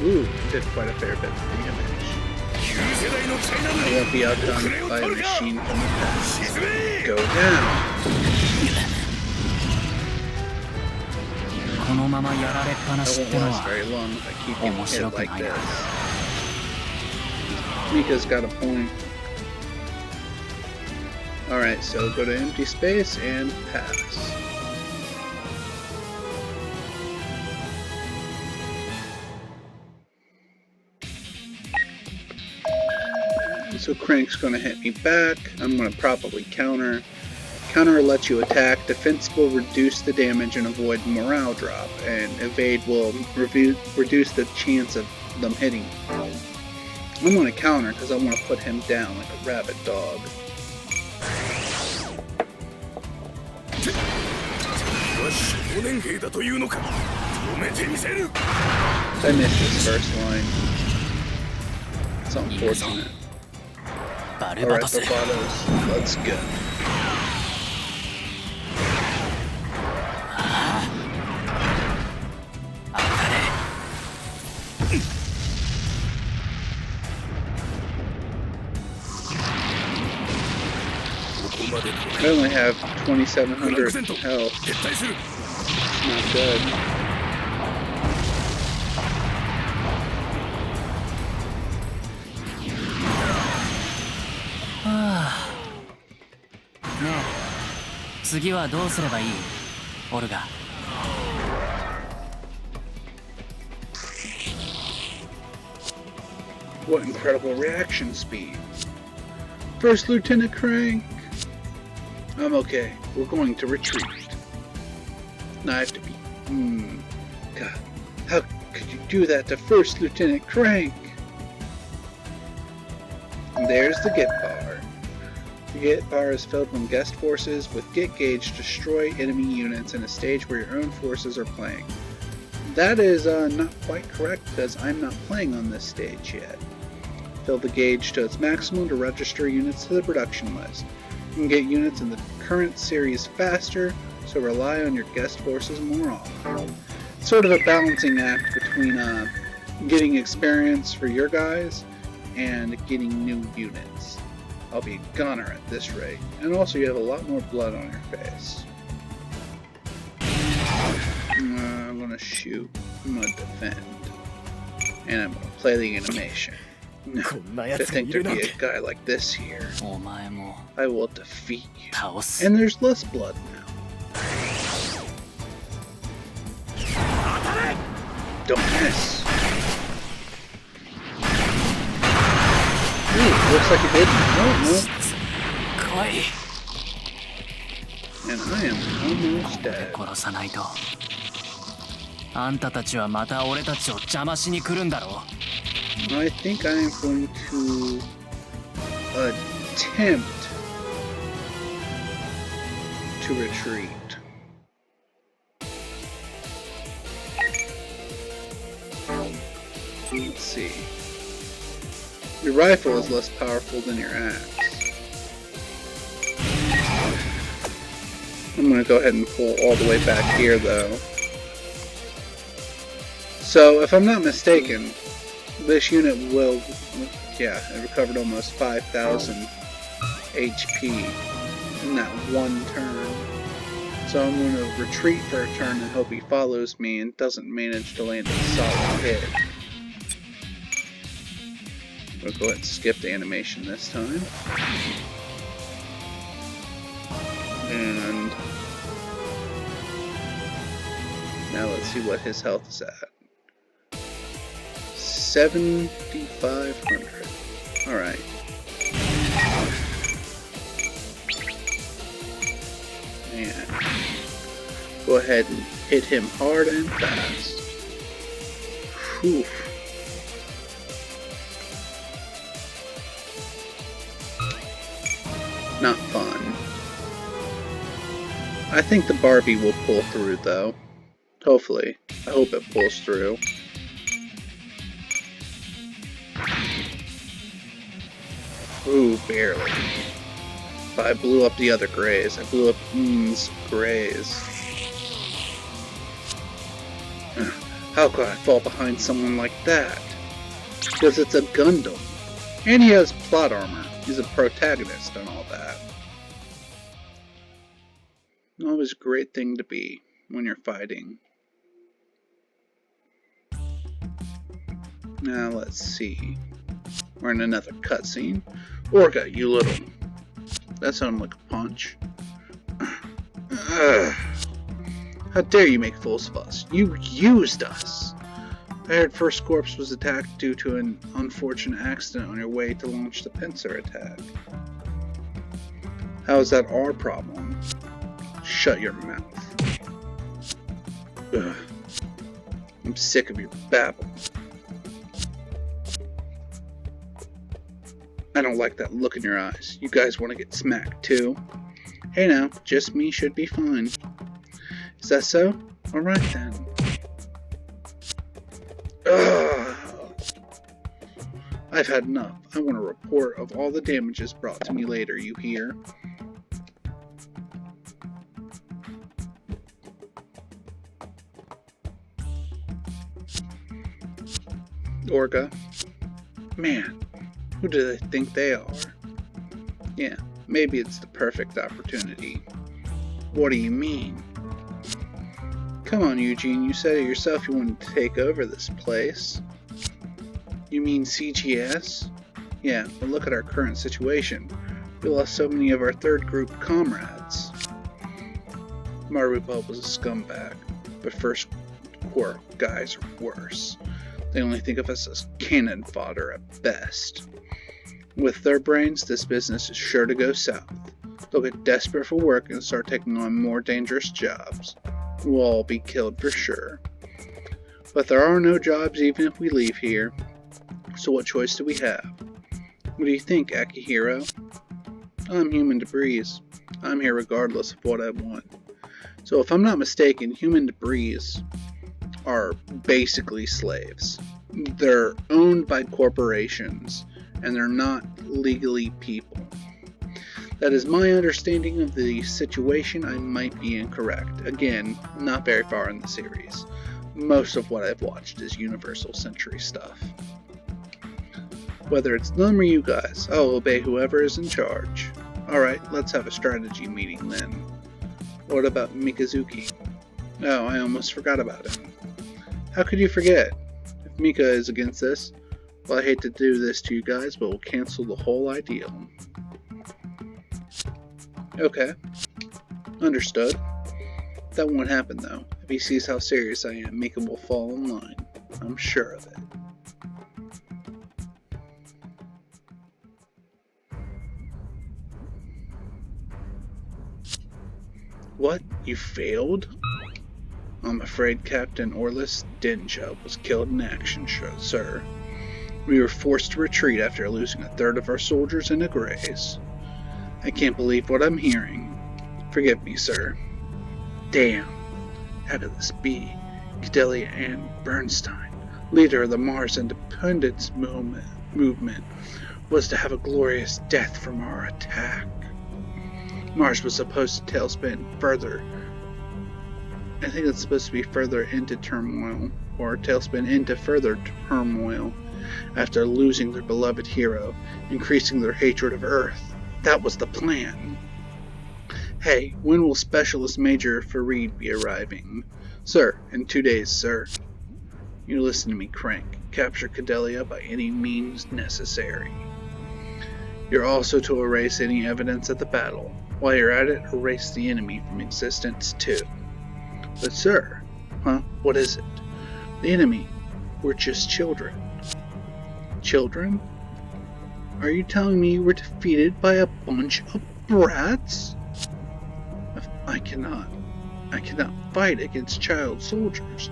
Ooh, did quite a fair bit of damage. I won't be outdone by a machine from the past. Go down. I won't last very long if I keep getting hit like this. Mika's got a point. Alright, so go to empty space and pass. So Crank's going to hit me back. I'm going to probably counter. Counter lets you attack. Defense will reduce the damage and avoid morale drop. And evade will reduce the chance of them hitting. I'm going to counter because I want to put him down like a rabid dog. I missed this first line. It's unfortunate. Alright, Barbados, let's go. I only have 2,700 health. Not good. What incredible reaction speed. First Lieutenant Crank. I'm okay. We're going to retreat. Now I have to be... God. How could you do that to First Lieutenant Crank? And there's the Get Bar. The Get Bar is filled from guest forces with Get Gauge to destroy enemy units in a stage where your own forces are playing. That is not quite correct because I'm not playing on this stage yet. Fill the gauge to its maximum to register units to the production list. You can get units in the current series faster, so rely on your guest forces more often. It's sort of a balancing act between getting experience for your guys and getting new units. I'll be a gunner at this rate. And also you have a lot more blood on your face. I'm gonna shoot. I'm gonna defend. And I'm gonna play the animation. To think there'd be a guy like this here. I will defeat you. And there's less blood now. Don't miss. Ooh, looks like it didn't. No. And I am almost dead. I think I am going to attempt to retreat. Let's see. Your rifle is less powerful than your axe. I'm going to go ahead and pull all the way back here though. So if I'm not mistaken, this unit will, yeah, it recovered almost 5,000 HP in that one turn. So I'm going to retreat for a turn and hope he follows me and doesn't manage to land a solid hit. We'll go ahead and skip the animation this time. And now let's see what his health is at. 7,500. Alright. And go ahead and hit him hard and fast. Whew. Not fun. I think the Barbie will pull through though. Hopefully. I hope it pulls through. Ooh, barely. But I blew up the other grays. I blew up Eames' grays. How could I fall behind someone like that? Because it's a Gundam. And he has plot armor. He's a protagonist and all that. Always a great thing to be when you're fighting. Now let's see. We're in another cutscene. Orga, you little... That sounded like a punch. How dare you make fools of us? You used us! I heard First Corps was attacked due to an unfortunate accident on your way to launch the pincer attack. How is that our problem? Shut your mouth. Ugh. I'm sick of your babble. I don't like that look in your eyes. You guys want to get smacked too? Hey now, just me should be fine. Is that so? Alright then. Ugh. I've had enough. I want a report of all the damages brought to me later, you hear? Orga. Man, who do they think they are? Yeah, maybe it's the perfect opportunity. What do you mean? Come on, Eugene, you said it yourself you wanted to take over this place. You mean CGS? Yeah, but look at our current situation. We lost so many of our third group comrades. Maruba was a scumbag, but First Corps guys are worse. They only think of us as cannon fodder at best. With their brains, this business is sure to go south. They'll get desperate for work and start taking on more dangerous jobs. We'll all be killed for sure. But there are no jobs even if we leave here. So what choice do we have? What do you think, Akihiro? I'm human debris. I'm here regardless of what I want. So if I'm not mistaken, human debris are basically slaves. They're owned by corporations, and they're not legally people. That is my understanding of the situation. I might be incorrect. Again, not very far in the series. most of what I've watched is Universal Century stuff. Whether it's them or you guys, I'll obey whoever is in charge. Alright, let's have a strategy meeting then. What about Mikazuki? Oh, I almost forgot about him. How could you forget? If Mika is against this, well, I hate to do this to you guys, but we'll cancel the whole ideal. Okay. Understood. That won't happen though. If he sees how serious I am, Mika will fall in line. I'm sure of it. What? You failed? I'm afraid Captain Orlis Dinja was killed in action, sir. We were forced to retreat after losing a third of our soldiers in a graze. I can't believe what I'm hearing. Forgive me, sir. Damn. How could this be? Cadelia Ann Bernstein, leader of the Mars Independence movement, was to have a glorious death from our attack. Mars was supposed to tailspin further. I think it's supposed to be further into turmoil, or tailspin into further turmoil, after losing their beloved hero, increasing their hatred of Earth. That was the plan. Hey, when will Specialist Major Farid be arriving? Sir, in 2 days, sir. You listen to me, Crank. Capture Cadelia by any means necessary. You're also to erase any evidence at the battle. While you're at it, erase the enemy from existence too. But sir, what is it? The enemy, we're just children. Children? Are you telling me we're defeated by a bunch of brats? I cannot fight against child soldiers.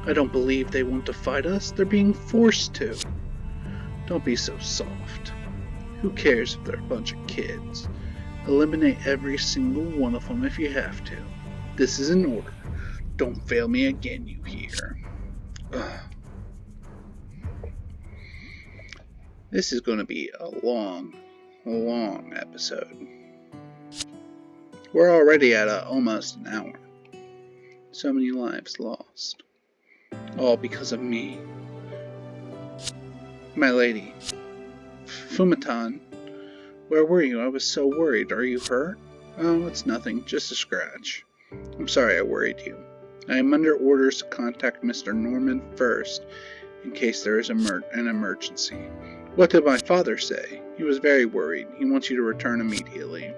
I don't believe they want to fight us. They're being forced to. Don't be so soft. Who cares if they're a bunch of kids? Eliminate every single one of them if you have to. This is an order. Don't fail me again, you hear? Ugh. This is going to be a long episode. We're already at almost an hour. So many lives lost. All because of me. My lady. Fumatan. Where were you? I was so worried. Are you hurt? Oh, it's nothing. Just a scratch. I'm sorry I worried you. I am under orders to contact Mr. Norman first, in case there is an emergency. What did my father say? He was very worried. He wants you to return immediately.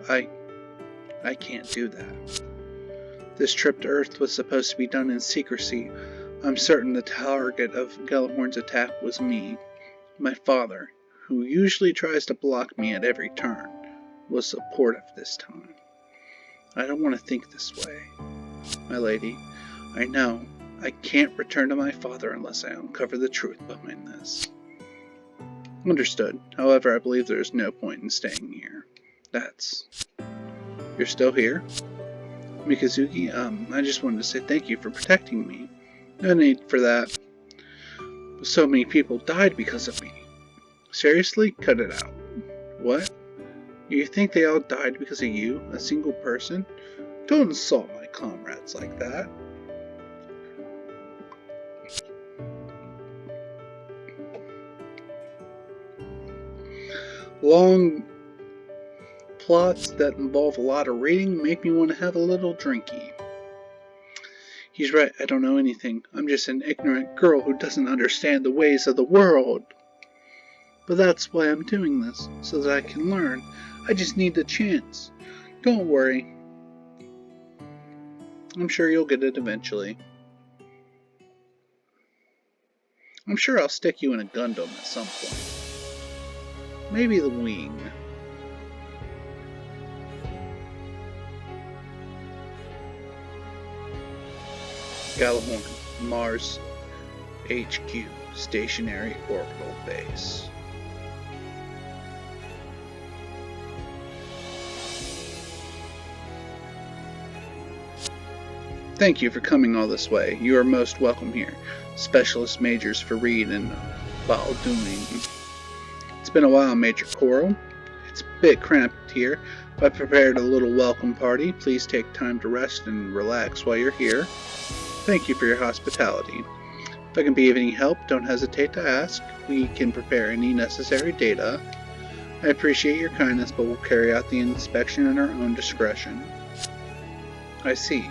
I can't do that. This trip to Earth was supposed to be done in secrecy. I'm certain the target of Gellhorn's attack was me. My father, who usually tries to block me at every turn, was supportive this time. I don't want to think this way. My lady, I know I can't return to my father unless I uncover the truth behind this. Understood. However, I believe there is no point in staying here. You're still here? Mikazuki, I just wanted to say thank you for protecting me. No need for that. So many people died because of me. Seriously? Cut it out. What? You think they all died because of you? A single person? Don't insult my comrades like that. Long plots that involve a lot of reading make me want to have a little drinky. He's right, I don't know anything. I'm just an ignorant girl who doesn't understand the ways of the world. But that's why I'm doing this, so that I can learn. I just need the chance. Don't worry. I'm sure you'll get it eventually. I'm sure I'll stick you in a Gundam at some point. Maybe the Wing. Gellhorn, Mars HQ, stationary orbital base. Thank you for coming all this way. You are most welcome here. Specialist Majors Farid and Balduin. It's been a while, Major Coral. It's a bit cramped here, but I prepared a little welcome party. Please take time to rest and relax while you're here. Thank you for your hospitality. If I can be of any help, don't hesitate to ask. We can prepare any necessary data. I appreciate your kindness, but we'll carry out the inspection at our own discretion. I see.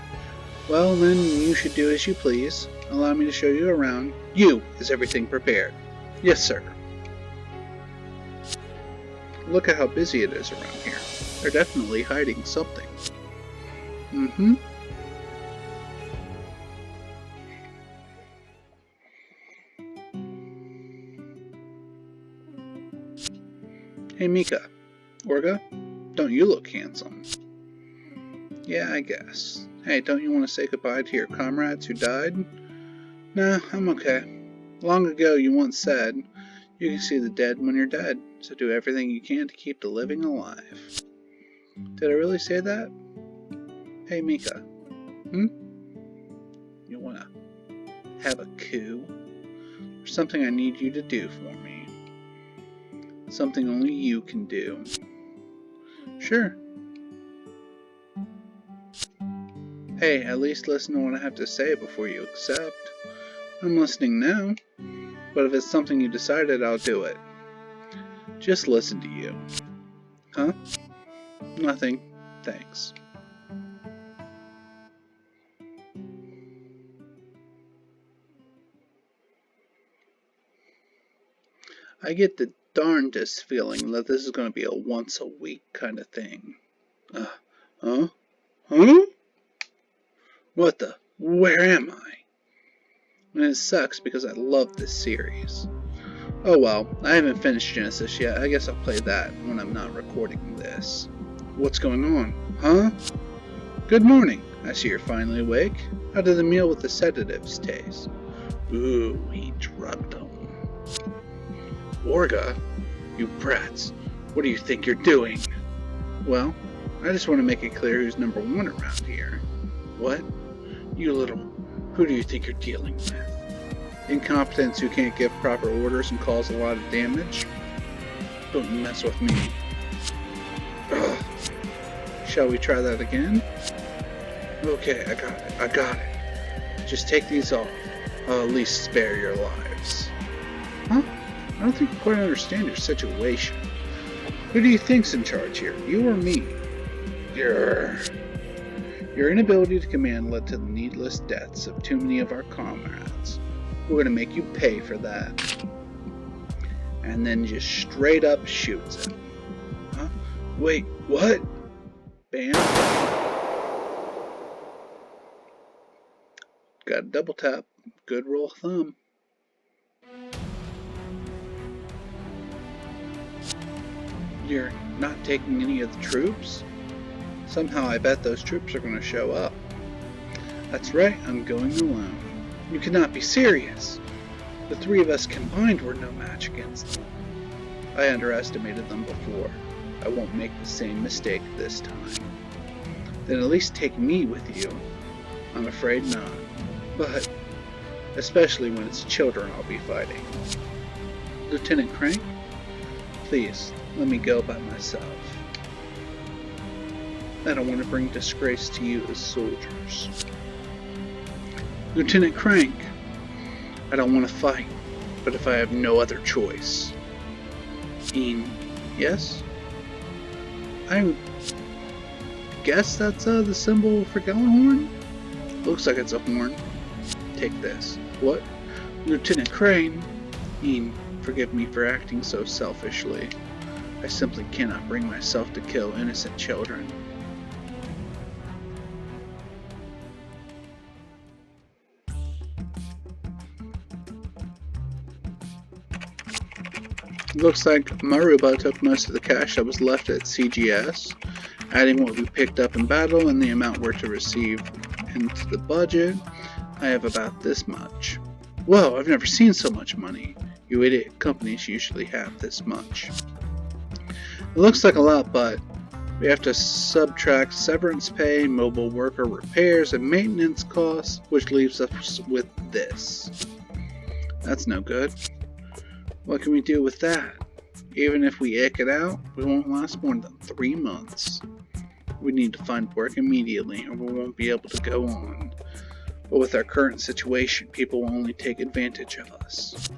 Well, then you should do as you please. Allow me to show you around. Is everything prepared? Yes, sir. Look at how busy it is around here. They're definitely hiding something. Mm-hmm. Hey Mika. Orga? Don't you look handsome? Yeah, I guess. Hey, don't you want to say goodbye to your comrades who died? Nah, I'm okay. Long ago you once said, you can see the dead when you're dead, so do everything you can to keep the living alive. Did I really say that? Hey Mika. You wanna have a coup? There's something I need you to do for me. Something only you can do. Sure. Hey, at least listen to what I have to say before you accept. I'm listening now, but if it's something you decided, I'll do it. Just listen to you. Huh? Nothing. Thanks. I get the darndest feeling that this is going to be a once-a-week kind of thing. Huh? Huh? What the? Where am I? And it sucks because I love this series. Oh well, I haven't finished Genesis yet. I guess I'll play that when I'm not recording this. What's going on? Huh? Good morning. I see you're finally awake. How did the meal with the sedatives taste? Ooh, he drugged them. Orga? You brats. What do you think you're doing? Well, I just want to make it clear who's number one around here. What? You little... Who do you think you're dealing with? Incompetents who can't give proper orders and cause a lot of damage? Don't mess with me. Ugh. Shall we try that again? Okay, I got it. Just take these off. I'll at least spare your lives. Huh? I don't think you quite understand your situation. Who do you think's in charge here? You or me? Your inability to command led to the needless deaths of too many of our comrades. We're gonna make you pay for that. And then just straight up shoots him. Huh? Wait, what? Bam. Got a double tap. Good rule of thumb. You're not taking any of the troops? Somehow I bet those troops are going to show up. That's right, I'm going alone. You cannot be serious. The three of us combined were no match against them. I underestimated them before. I won't make the same mistake this time. Then at least take me with you. I'm afraid not. But, especially when it's children I'll be fighting. Lieutenant Crank? Please, let me go by myself. I don't want to bring disgrace to you as soldiers. Lieutenant Crank, I don't want to fight, but if I have no other choice. Yes? I guess that's the symbol for Gallahorn? Looks like it's a horn. Take this. What? Lieutenant Crane? Forgive me for acting so selfishly. I simply cannot bring myself to kill innocent children. Looks like Maruba took most of the cash that was left at CGS, adding what we picked up in battle and the amount we're to receive into the budget. I have about this much. Whoa, I've never seen so much money. You idiot companies usually have this much. It looks like a lot, but we have to subtract severance pay, mobile worker repairs, and maintenance costs, which leaves us with this. That's no good. What can we do with that? Even if we ick it out, we won't last more than 3 months. We need to find work immediately or we won't be able to go on. But with our current situation, people will only take advantage of us.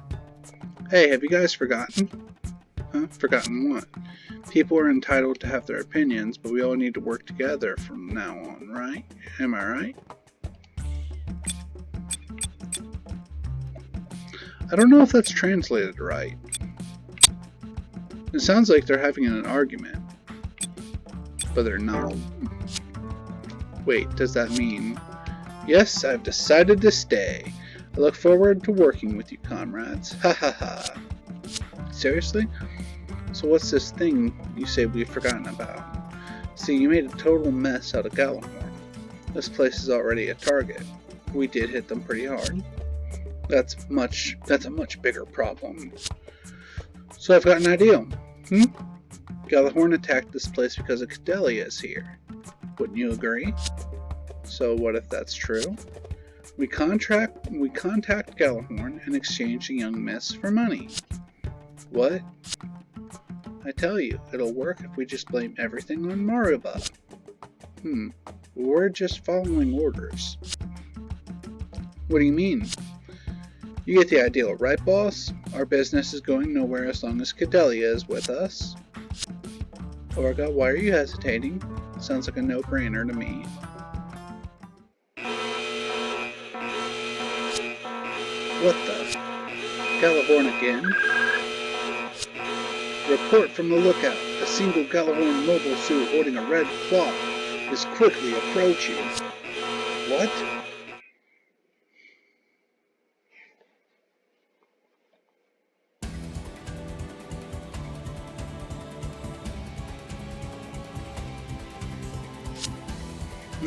Hey, have you guys forgotten? Huh? Forgotten what? People are entitled to have their opinions, but we all need to work together from now on, right? Am I right? I don't know if that's translated right. It sounds like they're having an argument, but they're not. Wait, does that mean... Yes, I've decided to stay. I look forward to working with you, comrades. Ha ha ha. Seriously? So what's this thing you say we've forgotten about? See, you made a total mess out of Gallahorn. This place is already a target. We did hit them pretty hard. That's a much bigger problem. So I've got an idea. Gallahorn attacked this place because Cadelia is here. Wouldn't you agree? So what if that's true? We contact Gallahorn and exchange the young miss for money. What? I tell you, it'll work if we just blame everything on Maruba. We're just following orders. What do you mean? You get the idea, right, boss? Our business is going nowhere as long as Cadelia is with us. Orga, why are you hesitating? Sounds like a no-brainer to me. What the? Gallahorn again? Report from the lookout. A single Gallahorn mobile suit holding a red cloth is quickly approaching. What?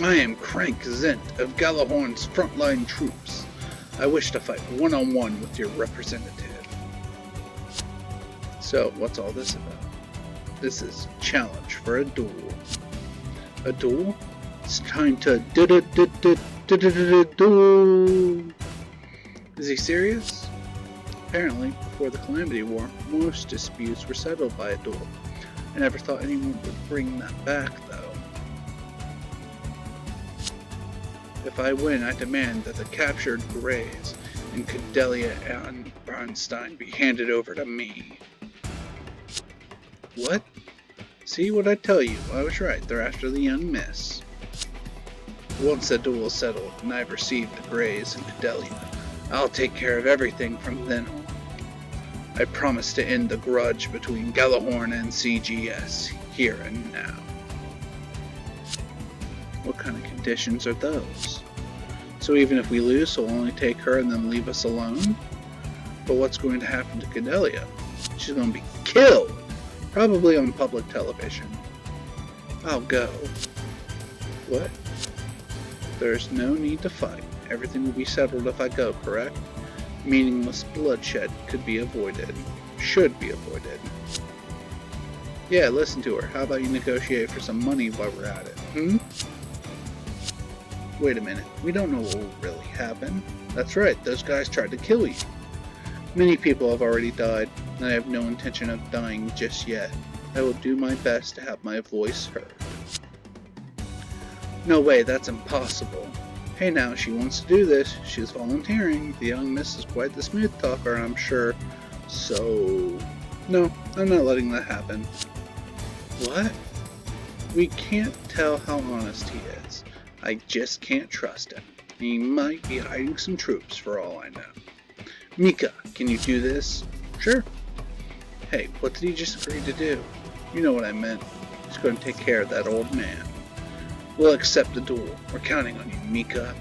I am Crank Zent of Gallahorn's frontline troops. I wish to fight one-on-one with your representative. So, what's all this about? This is challenge for a duel. A duel? It's time to duel. Is he serious? Apparently, before the Calamity War, most disputes were settled by a duel. I never thought anyone would bring that back, though. If I win, I demand that the captured Greys and Cadelia and Bronstein be handed over to me. What? See what I tell you? I was right. They're after the young miss. Once the duel is settled and I've received the Greys and Cadelia, I'll take care of everything from then on. I promise to end the grudge between Gallahorn and CGS here and now. What kind of conditions are those? So even if we lose, he'll only take her and then leave us alone? But what's going to happen to Cadelia? She's going to be killed! Probably on public television. I'll go. What? There's no need to fight. Everything will be settled if I go, correct? Meaningless bloodshed could be avoided. Should be avoided. Yeah, listen to her. How about you negotiate for some money while we're at it, Wait a minute. We don't know what will really happen. That's right, those guys tried to kill you. Many people have already died, and I have no intention of dying just yet. I will do my best to have my voice heard. No way, that's impossible. Hey now, she wants to do this. She's volunteering. The young miss is quite the smooth talker, I'm sure. So... no, I'm not letting that happen. What? We can't tell how honest he is. I just can't trust him. He might be hiding some troops for all I know. Mika, can you do this? Sure. Hey, what did he just agree to do? You know what I meant. He's going to take care of that old man. We'll accept the duel. We're counting on you, Mika.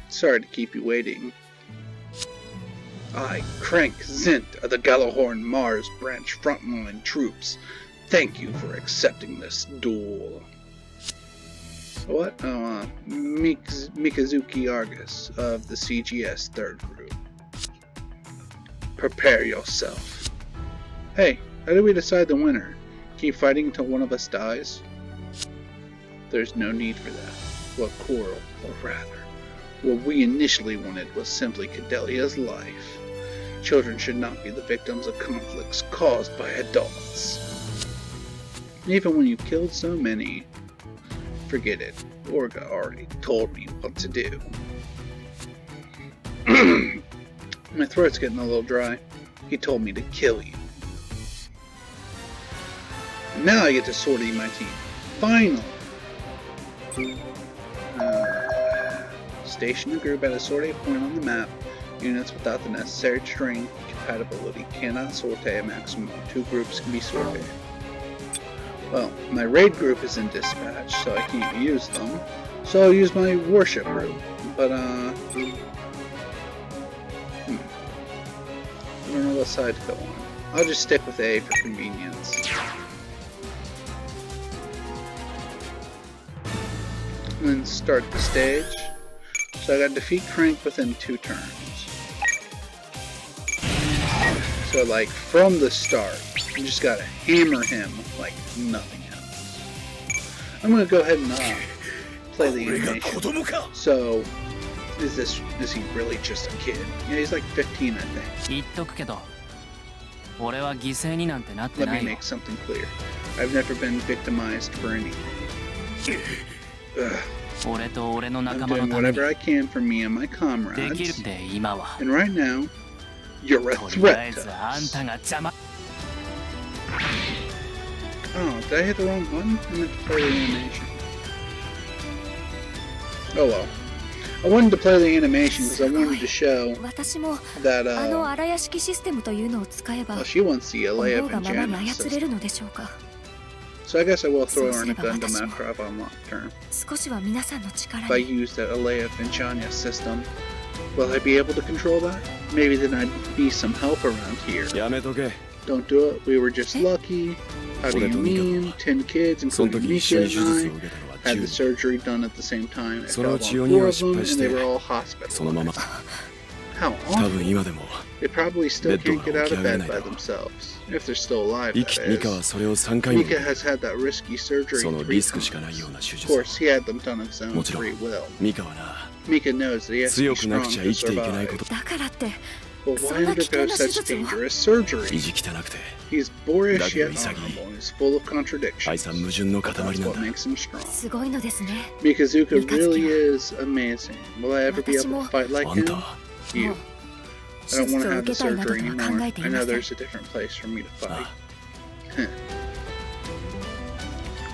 Sorry to keep you waiting. I, Crank Zent of the Gallahorn Mars Branch frontline troops, thank you for accepting this duel. What? Oh, Mikazuki Argus of the CGS 3rd Group. Prepare yourself. Hey, how do we decide the winner? Keep fighting until one of us dies? There's no need for that. What quarrel, or rather, what we initially wanted was simply Cadelia's life. Children should not be the victims of conflicts caused by adults. Even when you've killed so many, forget it. Orga already told me what to do. My throat's getting a little dry. He told me to kill you. Now I get to sortie my team. Finally! Station a group at a sortie point on the map. Units without the necessary terrain compatibility cannot sortie. A maximum of 2 groups can be sorted. Well, my raid group is in dispatch, so I can't use them. So I'll use my warship group. But, I don't know what side to go on. I'll just stick with A for convenience. And then start the stage. So I gotta defeat Crank within 2 turns. So like from the start, you just gotta hammer him like nothing else. I'm gonna go ahead and play the animation. So is he really just a kid? Yeah, he's like 15, I think. Let me make something clear. I've never been victimized for anything. I'm doing whatever I can for me and my comrades. And right now, you're a threat to us. Oh, did I hit the wrong button? I meant to play the animation. Oh well. I wanted to play the animation because I wanted to show that, well, she wants the Alea Vijaya system. So I guess I will throw her in a Gundam after I've unlocked her. If I use the Alea Vijaya system, will I be able to control that? Maybe then I'd be some help around here. Don't do it, we were just lucky. How do you mean? 10 kids, including Mika and I, had the surgery done at the same time. I fell on 4 of them, and they were all hospitalized. How awful. They probably still can't get out of bed by themselves. If they're still alive, that is. Mika has had that risky surgery 3 times. Of course, he had them done of his own free will. Mika knows that he has to be strong to survive. But why undergo such dangerous surgery? He's boorish yet honorable. He's full of contradictions. That's what makes him strong. Mikazuka really is amazing. Will I ever be able to fight like him? You. I don't want to have the surgery anymore. I know there's a different place for me to fight. Can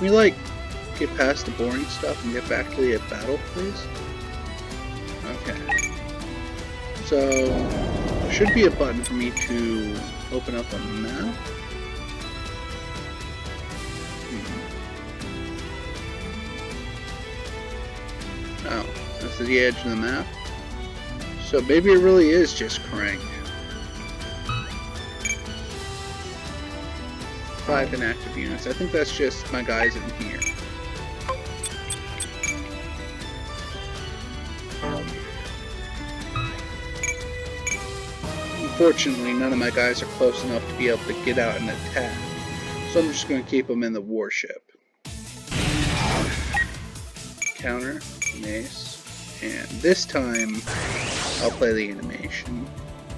we, like, get past the boring stuff and get back to the battle, please? Okay. So, there should be a button for me to open up a map. Oh, that's the edge of the map. So maybe it really is just Crank. 5 inactive units. I think that's just my guys in here. Unfortunately, none of my guys are close enough to be able to get out and attack. So I'm just going to keep them in the warship. Counter, mace. And this time, I'll play the animation.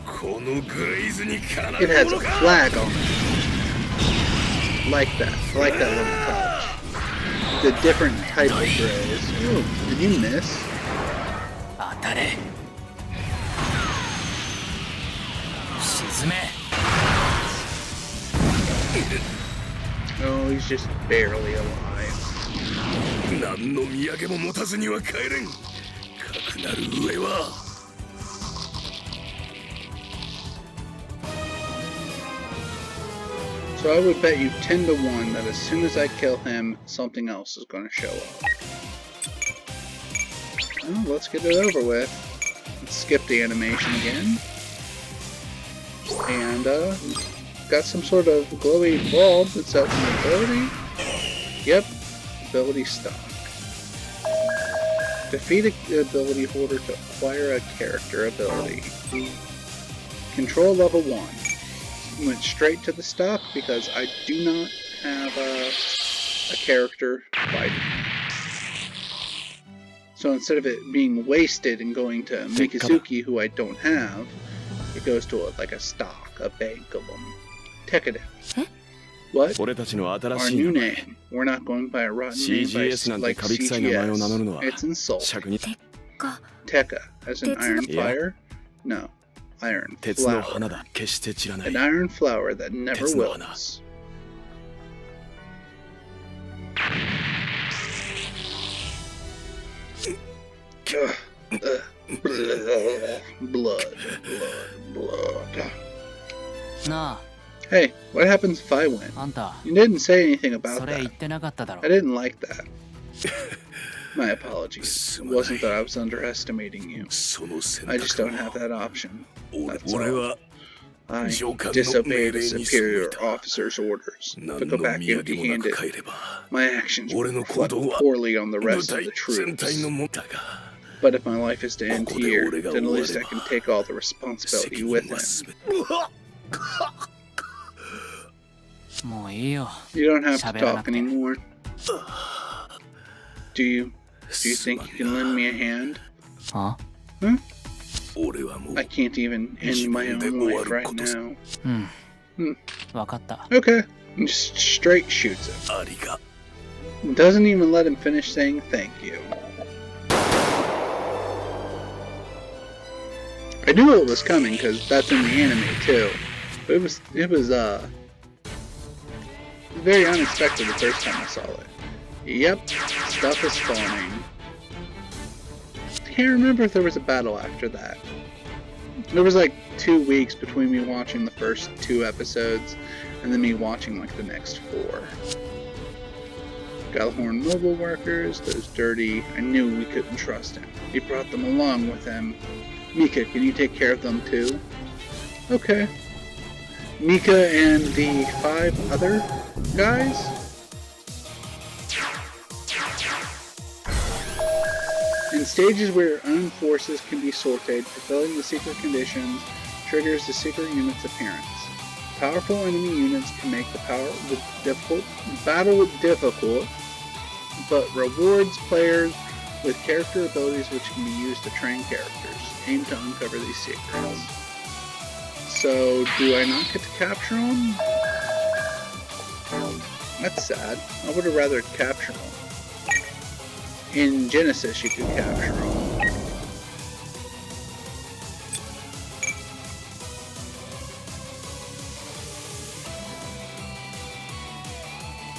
It has a flag on it. Like that. I like that little touch. The different type of grays. Ooh, did you miss? Oh, he's just barely alive. So I would bet you 10 to 1 that as soon as I kill him, something else is going to show up. Well, let's get it over with. Let's skip the animation again. And, got some sort of glowy bulb that's out an ability. Yep, ability stock. Defeat an ability holder to acquire a character ability. Control level 1. Went straight to the stock because I do not have a character fighting. So instead of it being wasted and going to Mikazuki, who I don't have, it goes to like a stock, a bank of them. Tekade. What? Our new name. We're not going by a rotten name like CGS. It's insult. Tekka, as an iron fire? No. Iron flower. An iron flower that never wilts. Blood. Hey, what happens if I win? You didn't say anything about that. I didn't like that. My apologies. It wasn't that I was underestimating you. I just don't have that option. That's all. I disobeyed a superior officer's orders to go back empty-handed. My actions would reflect poorly on the rest of the troops. But if my life is to end here, then at least I can take all the responsibility with him. You don't have to talk anymore. Do you think you can lend me a hand? Huh? I can't even end my own life right now. Okay. And just straight shoots him. Doesn't even let him finish saying thank you. I knew it was coming because that's in the anime too. But it was very unexpected the first time I saw it. Yep, stuff is spawning. Can't remember if there was a battle after that. There was like 2 weeks between me watching the first 2 episodes and then me watching like the next 4. Galahorn mobile workers, those dirty. I knew we couldn't trust him. He brought them along with him. Mika, can you take care of them too? Okay. Mika and the 5 other guys? In stages where armed forces can be sorted, fulfilling the secret conditions triggers the secret unit's appearance. Powerful enemy units can make the battle difficult, but rewards players with character abilities which can be used to train characters. Aim to uncover these secrets. So, do I not get to capture them? That's sad. I would have rather capture them. In Genesis, you could capture them.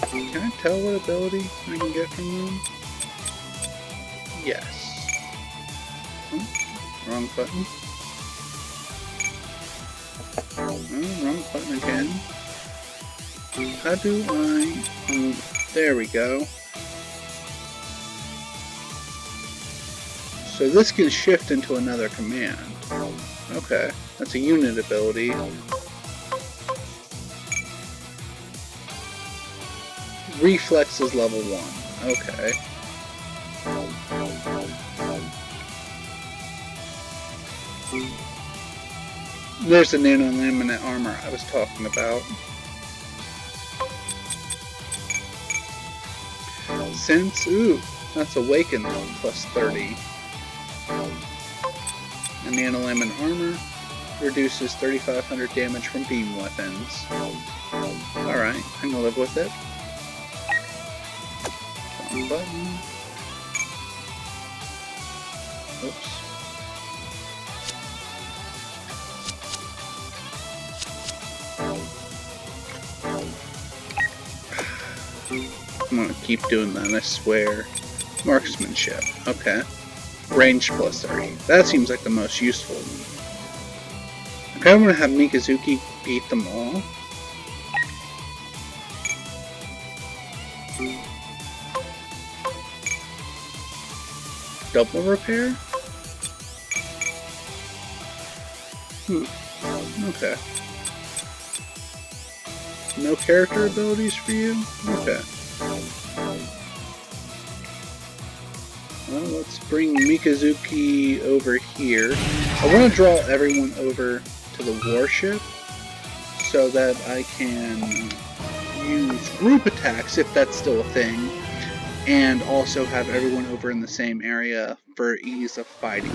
Can I tell what ability I can get from them? Yes. Oh, wrong button. Oh, wrong button again. How do I... there we go. So this can shift into another command. Okay, that's a unit ability. Reflex is level 1. Okay. There's the nano-laminate armor I was talking about. Sense, ooh, that's Awaken plus 30. And nano-laminate armor reduces 3,500 damage from beam weapons. Alright, I can live with it. Wrong button. Oops. I'm gonna keep doing that, I swear. Marksmanship, okay. Range plus 30. That seems like the most useful one. I kinda wanna have Mikazuki beat them all. Double repair? Okay. No character abilities for you? Okay. Well, let's bring Mikazuki over here. I want to draw everyone over to the warship so that I can use group attacks, if that's still a thing, and also have everyone over in the same area for ease of fighting.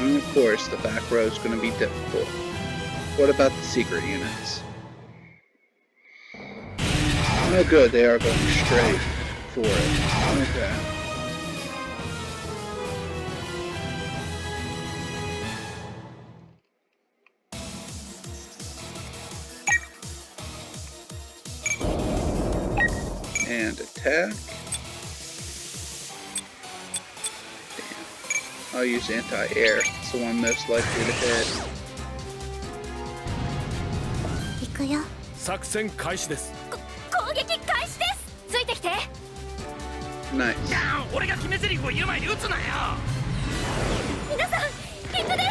And of course, the back row is going to be difficult. What about the secret units? Oh good, they are going straight for it. Okay. And attack. Damn. I'll use anti-air. It's the one most likely to hit. 行くよ。作戦開始です。攻撃開始です。ついてきて。Nice. 俺が決め台詞を言う前に撃つなよ。皆さん、ヒットです。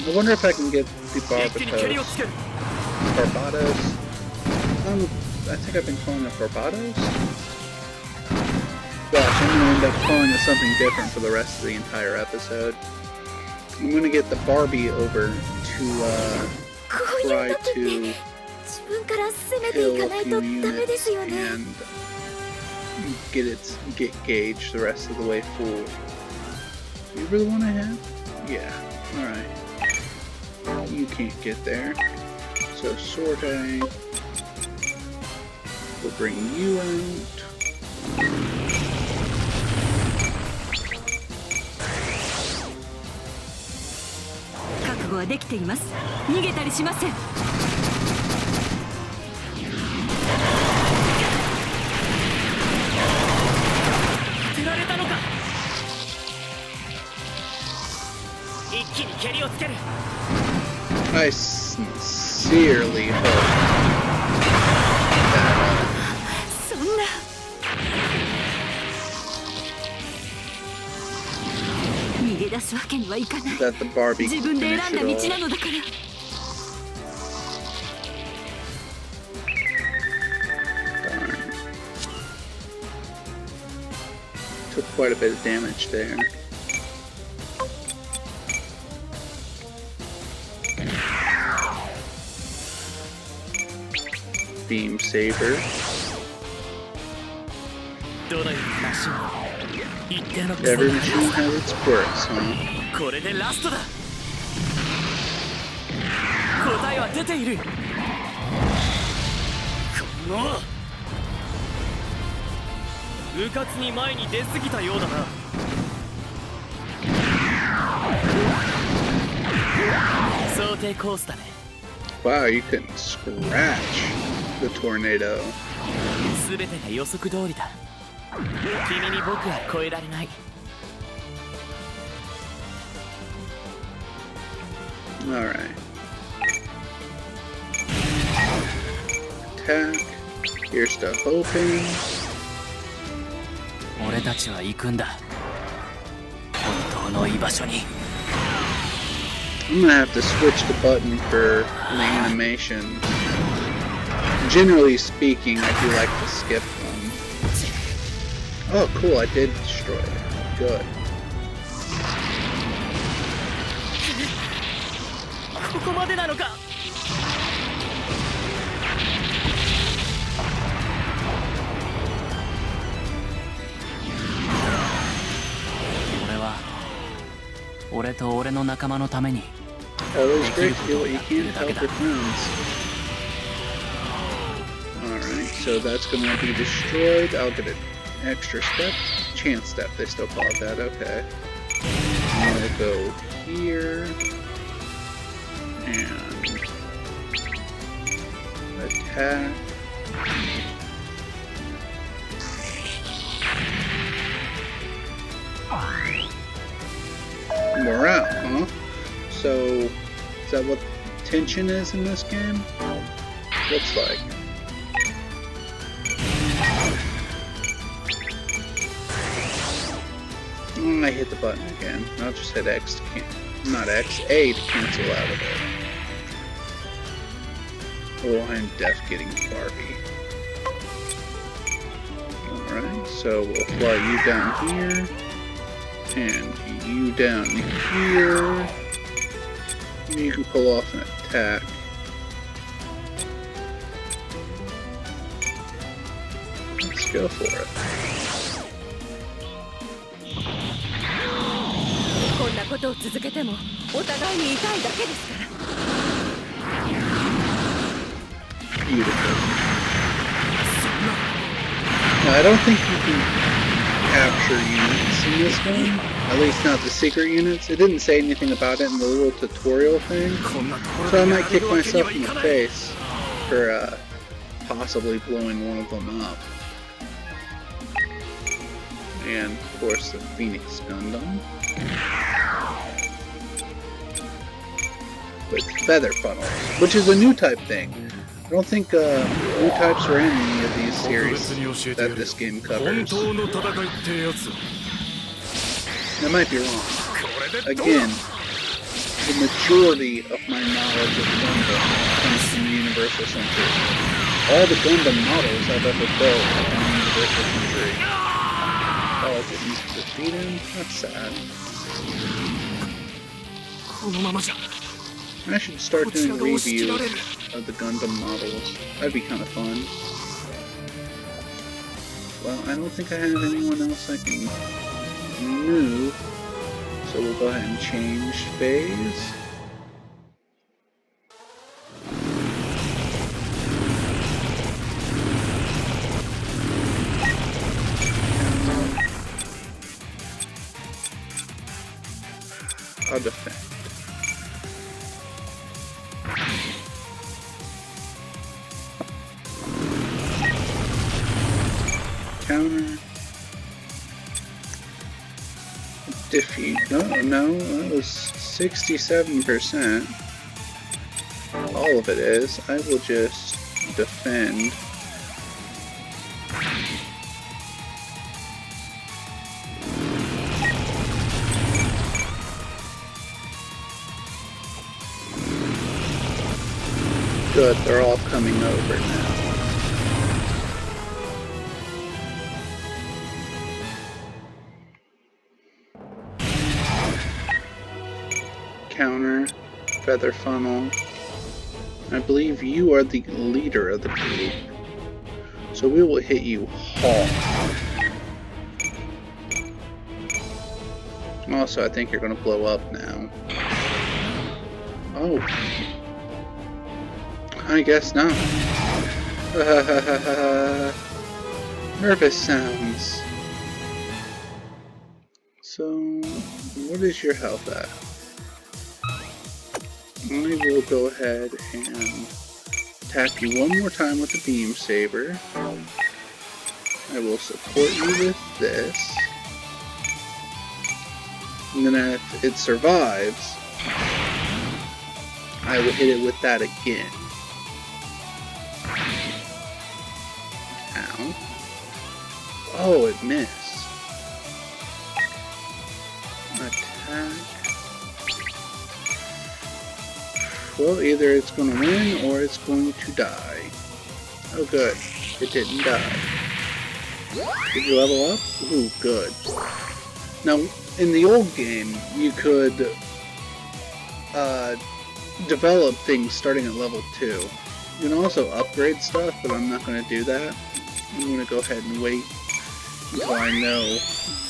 I wonder if I can get the Barbados. I think I've been calling it Barbados. Gosh, I'm gonna end up calling it something different for the rest of the entire episode. I'm gonna get the Barbie over to try to kill a few units and get Gage the rest of the way full. You really want to have? Yeah. All right. You can't get there. So Sorte will bring you out. I sincerely hope that the Barbie can finish it off. Darn. Took quite a bit of damage there. Beam Saber. Every machine has its quirks, huh? Wow, you couldn't scratch the tornado. Alright. Attack. Here's to hoping. I'm gonna have to switch the button for the animation. Generally speaking, I do like to skip them. Oh, cool, I did destroy it. Good. Always great to do what you can to help your friends. Alright, so that's going to be destroyed. I'll get an extra step. Chance step, they still call it that. Okay. I'm going to go here. And attack. Morale, huh? So, is that what tension is in this game? Looks like. I hit the button again. I'll just hit X to A to cancel out of it. Oh, I'm deaf getting Barbie. Alright, so we'll fly you down here. And you down here. You can pull off an attack. Let's go for it. こんなことを続けてもお互いに痛いだけですから。 Beautiful. Now, I don't think you can capture units in this one. At least not the secret units. It didn't say anything about it in the little tutorial thing. So I might kick myself in the face for possibly blowing one of them up. And of course the Phoenix Gundam. With feather funnels, which is a new type thing. I don't think new types were in any of these series that this game covers. I might be wrong. Again, the majority of my knowledge of Gundam comes from the Universal Century. All the Gundam models I've ever built are from the Universal Century. Oh, I didn't defeat him? That's sad. I should start doing reviews of the Gundam models. That'd be kind of fun. Well, I don't think I have anyone else I can move, so we'll go ahead and change phase. I'll defend. Counter. Defeat. No, that was 67%. All of it is. I will just defend. Good, they're all coming over now. Counter, feather funnel. I believe you are the leader of the group, so we will hit you hard. Also, I think you're going to blow up now. Oh. I guess not. Nervous sounds. So, what is your health at? I will go ahead and attack you one more time with the beam saber. I will support you with this. And then if it survives, I will hit it with that again. Ow. Oh, it missed. Attack. Well, either it's going to win or it's going to die. Oh good, it didn't die. Did you level up? Ooh, good. Now, in the old game, you could develop things starting at level 2. You can also upgrade stuff, but I'm not going to do that. I'm going to go ahead and wait until I know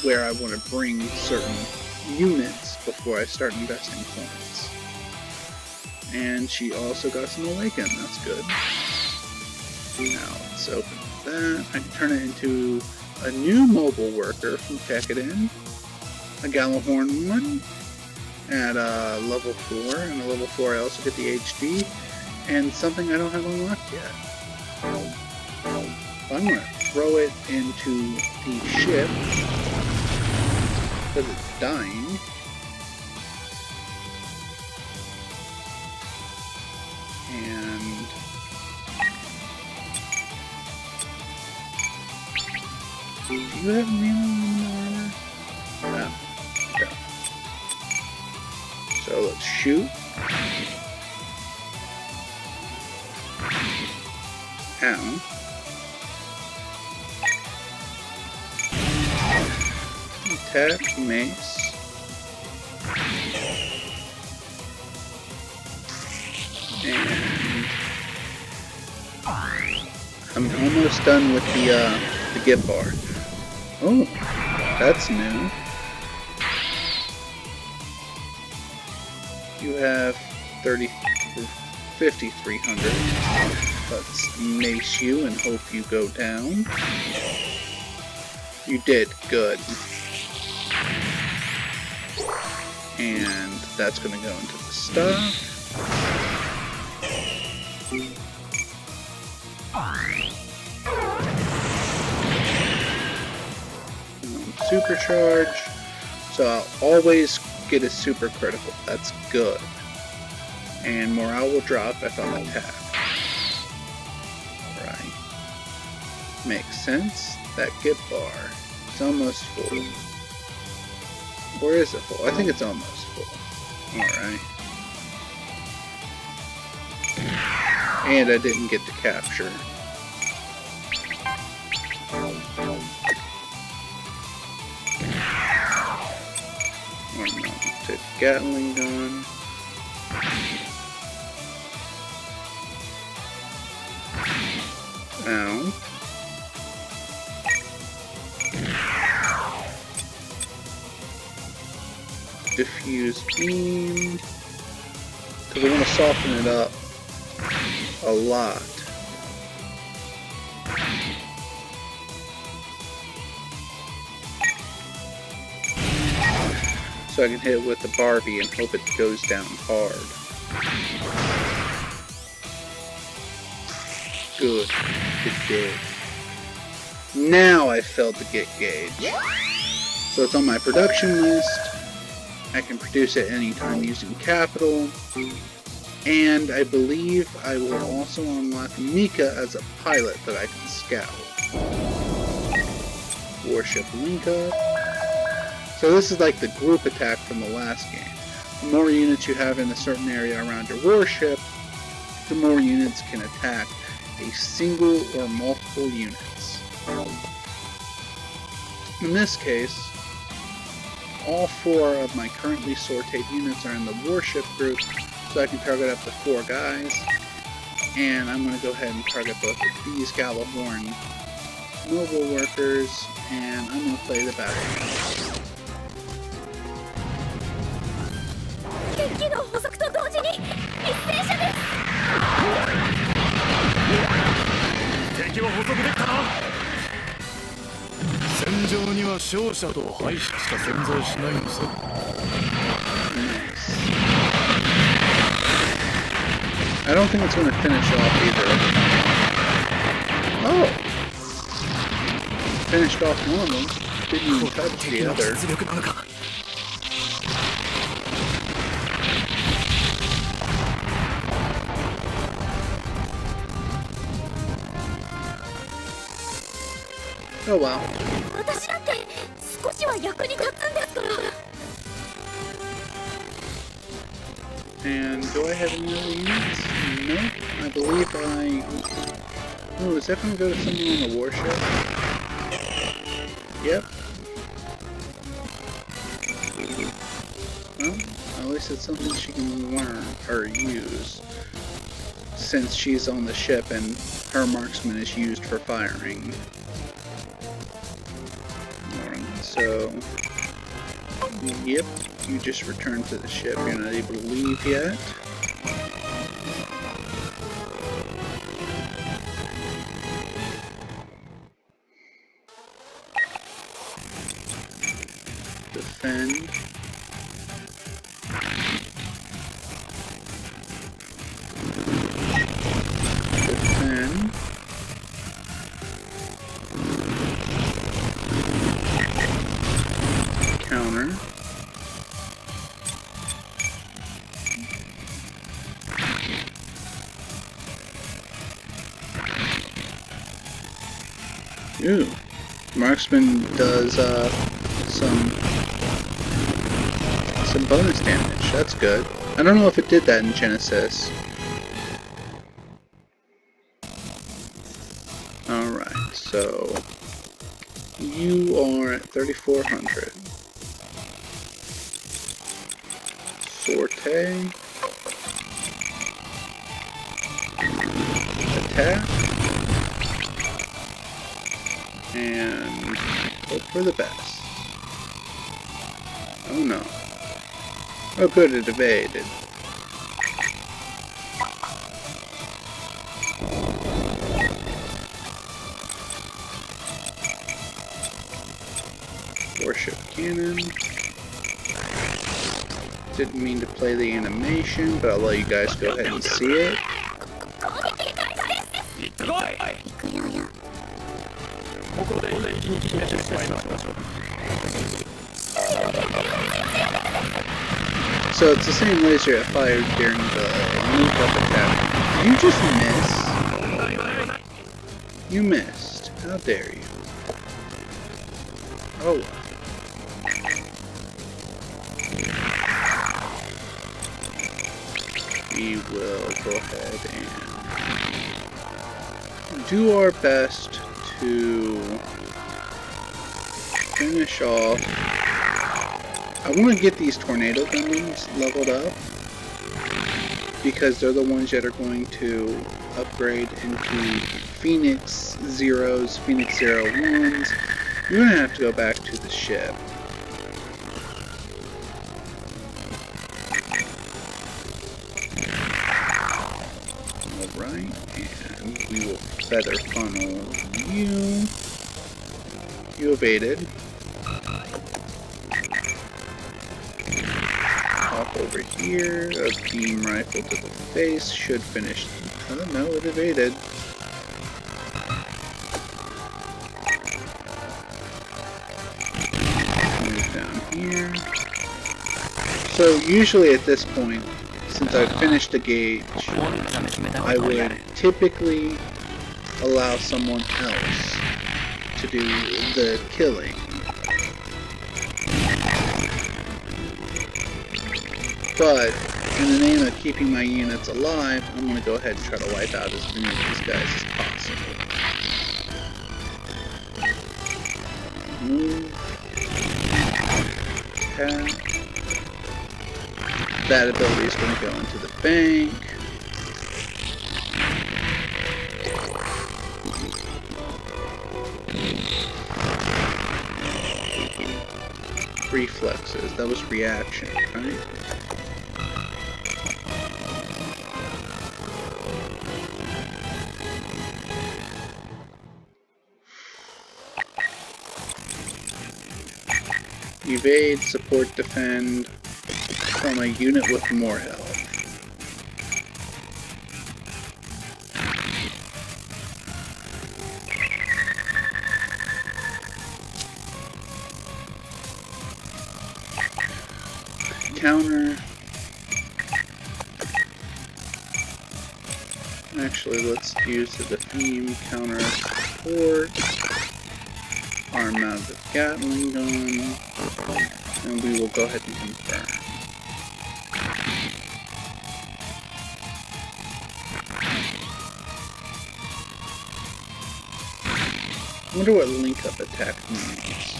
where I want to bring certain units before I start investing points. And she also got some awaken, that's good. Now let's open that. I can turn it into a new mobile worker from Tekkadan. A Gallahorn one at level 4, and a level 4 I also get the HD, and something I don't have unlocked yet. I'm going to throw it into the ship, because it's dying. And do you have any armor? No. Okay. So let's shoot. Ow. Attack, mace. And I'm almost done with the the get bar. Oh, that's new. You have 5,300. Let's mace you and hope you go down. You did, good. And that's going to go into the stuff. Supercharge. So I'll always get a super critical. That's good. And morale will drop if I'm attacked. Alright. Makes sense. That get bar is almost full. Or is it full? I think it's almost full. Alright. And I didn't get to capture. Take Gatling gun. Ow. Diffuse beam. Because I want to soften it up a lot. So I can hit it with the Barbie and hope it goes down hard. Good. It did. Now I filled the get gauge. So it's on my production list. I can produce it anytime using capital. And I believe I will also unlock Mika as a pilot that I can scout. Warship link up. So this is like the group attack from the last game. The more units you have in a certain area around your warship, the more units can attack a single or multiple units. In this case, all 4 of my currently sorted units are in the warship group, so I can target up to 4 guys. And I'm going to go ahead and target both of these Gallahorn mobile workers, and I'm going to play the battle. 敵の捕捉と同時に一斉射です。敵は捕捉できたな。戦場には勝者と敗者しか存在しないのさ。I don't think it's going to finish off either. Oh! Finished off one of them. Didn't even touch the other. Oh well. 私だって少しは役に立つんですから。 And do I have any other units? Nope. I believe I... Oh, is that going to go to someone on the warship? Yep. Well, at least it's something she can learn, or use, since she's on the ship and her marksman is used for firing. Alright, so... Yep, you just returned to the ship. You're not able to leave yet. Defend. Defend. Counter. Ooh, marksman does some bonus damage. That's good. I don't know if it did that in Genesis. Alright, so you are at 3,400. Sorte. Attack. and hope for the best. Oh no. Oh good, it evaded. Warship cannon. Didn't mean to play the animation, but I'll let you guys go ahead and see it. So it's the same laser it fired during the link-up attack. Did you just miss? You missed. How dare you? Oh. We will go ahead and do our best to finish off. I want to get these Tornado Gundams leveled up because they're the ones that are going to upgrade into Phoenix Zeros, Phoenix Zero 1s. You're going to have to go back to the ship. Alright, and we will feather funnel you. You evaded. Hop over here, a beam rifle to the face should finish. Oh no, it evaded. Move down here. So usually at this point, since I've finished the gauge, I would typically allow someone else to do the killing. But in the name of keeping my units alive, I'm going to go ahead and try to wipe out as many of these guys as possible. Move. Attack. That ability is going to go into the bank. Reflexes. That was reaction, right? Evade, support, defend from a unit with more health. Counter. Actually, let's use the theme counter support. Arm mounted Gatling gun. And we will go ahead and confirm. I wonder what link-up attack means.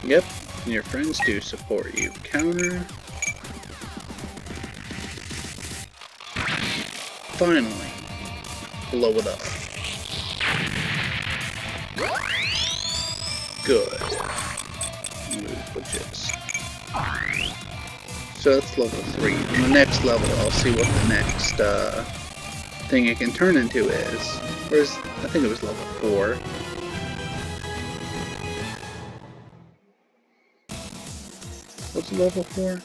Yep, your friends do support you. Counter. Finally, blow it up. Good. Move with just. So that's level 3. On the next level, I'll see what the next thing it can turn into is. Whereas, I think it was level 4. What's level 4?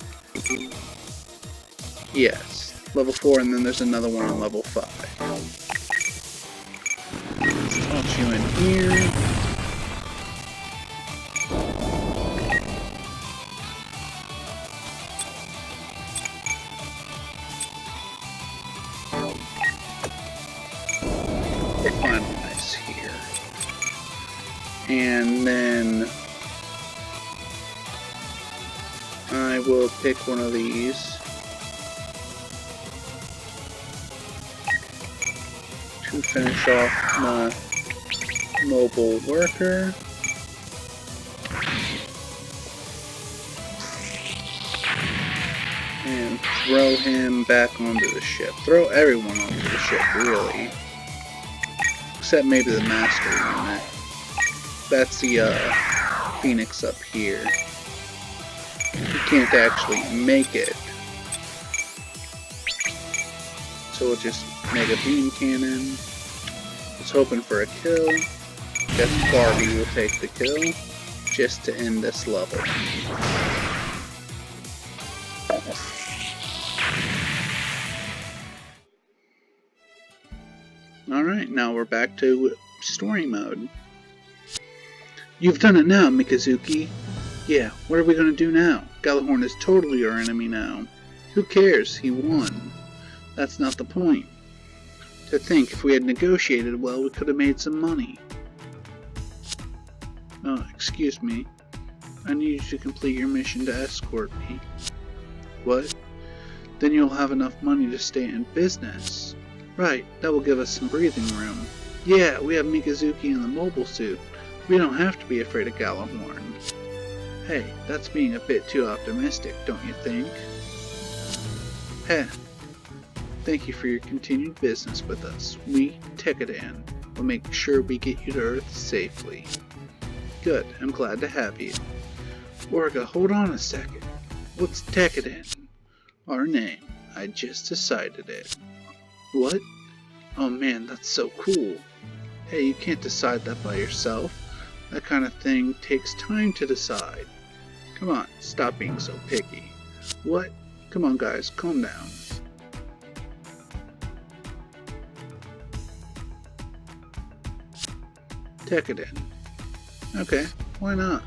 Yes. Level 4, and then there's another one on level 5. Let's toss you in here. Finalize here. And then I will pick one of these to finish off my mobile worker. And and throw him back onto the ship. Throw everyone onto the ship, really. Except maybe the master unit. That's the Phoenix up here. He can't actually make it. So we'll just make a beam cannon. Was hoping for a kill. Guess Barbie will take the kill. Just to end this level. Alright, now we're back to story mode. You've done it now, Mikazuki. Yeah, what are we gonna do now? Galahorn is totally our enemy now. Who cares? He won. That's not the point. To think, if we had negotiated well, we could have made some money. Oh, excuse me. I need you to complete your mission to escort me. What? Then you'll have enough money to stay in business. Right, that will give us some breathing room. Yeah, we have Mikazuki in the mobile suit. We don't have to be afraid of Galahorn. Hey, that's being a bit too optimistic, don't you think? Heh. Thank you for your continued business with us. We, Tekkadan, will make sure we get you to Earth safely. Good, I'm glad to have you. Orga, hold on a second. What's Tekkadan? Our name. I just decided it. What? Oh man, that's so cool. Hey, you can't decide that by yourself. That kind of thing takes time to decide. Come on, stop being so picky. What? Come on guys, calm down. Tekkadan. Okay, why not?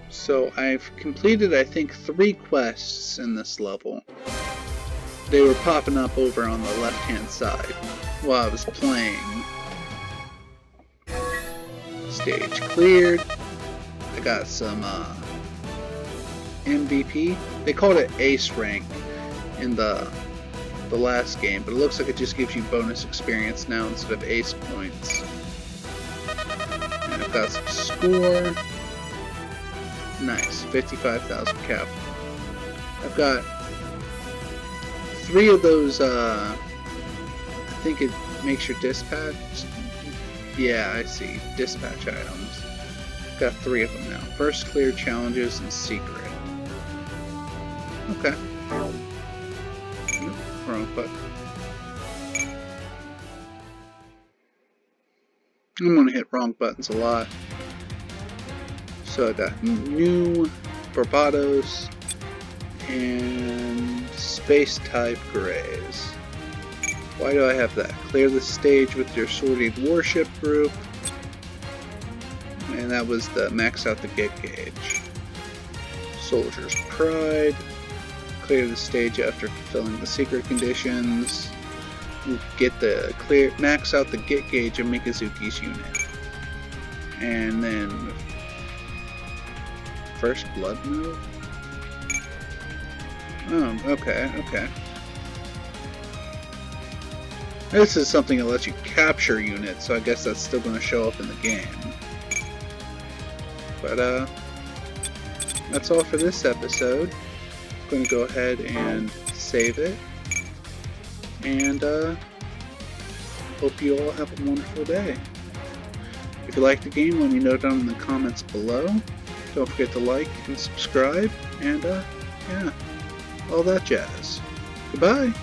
So I've completed, I think, 3 quests in this level. They were popping up over on the left-hand side while I was playing. Stage cleared. I got some MVP. They called it Ace rank in the last game, but it looks like it just gives you bonus experience now instead of Ace points. And I've got some score. Nice, 55,000 cap. I've got 3 of those, I think it makes your dispatch. Yeah, I see. Dispatch items. Got 3 of them now. First clear, challenges, and secret. Okay. Nope, wrong button. I'm gonna hit wrong buttons a lot. So I got new Barbados and space type grays. Why do I have that? Clear the stage with your sorted warship group. And that was the max out the get gauge. Soldier's Pride. Clear the stage after fulfilling the secret conditions. Get the max out the get gauge of Mikazuki's unit. And then first blood move? Oh, okay, okay. This is something that lets you capture units, so I guess that's still going to show up in the game. But, that's all for this episode. I'm going to go ahead and save it. And, hope you all have a wonderful day. If you like the game, let me know down in the comments below. Don't forget to like and subscribe, and, yeah, all that jazz. Goodbye!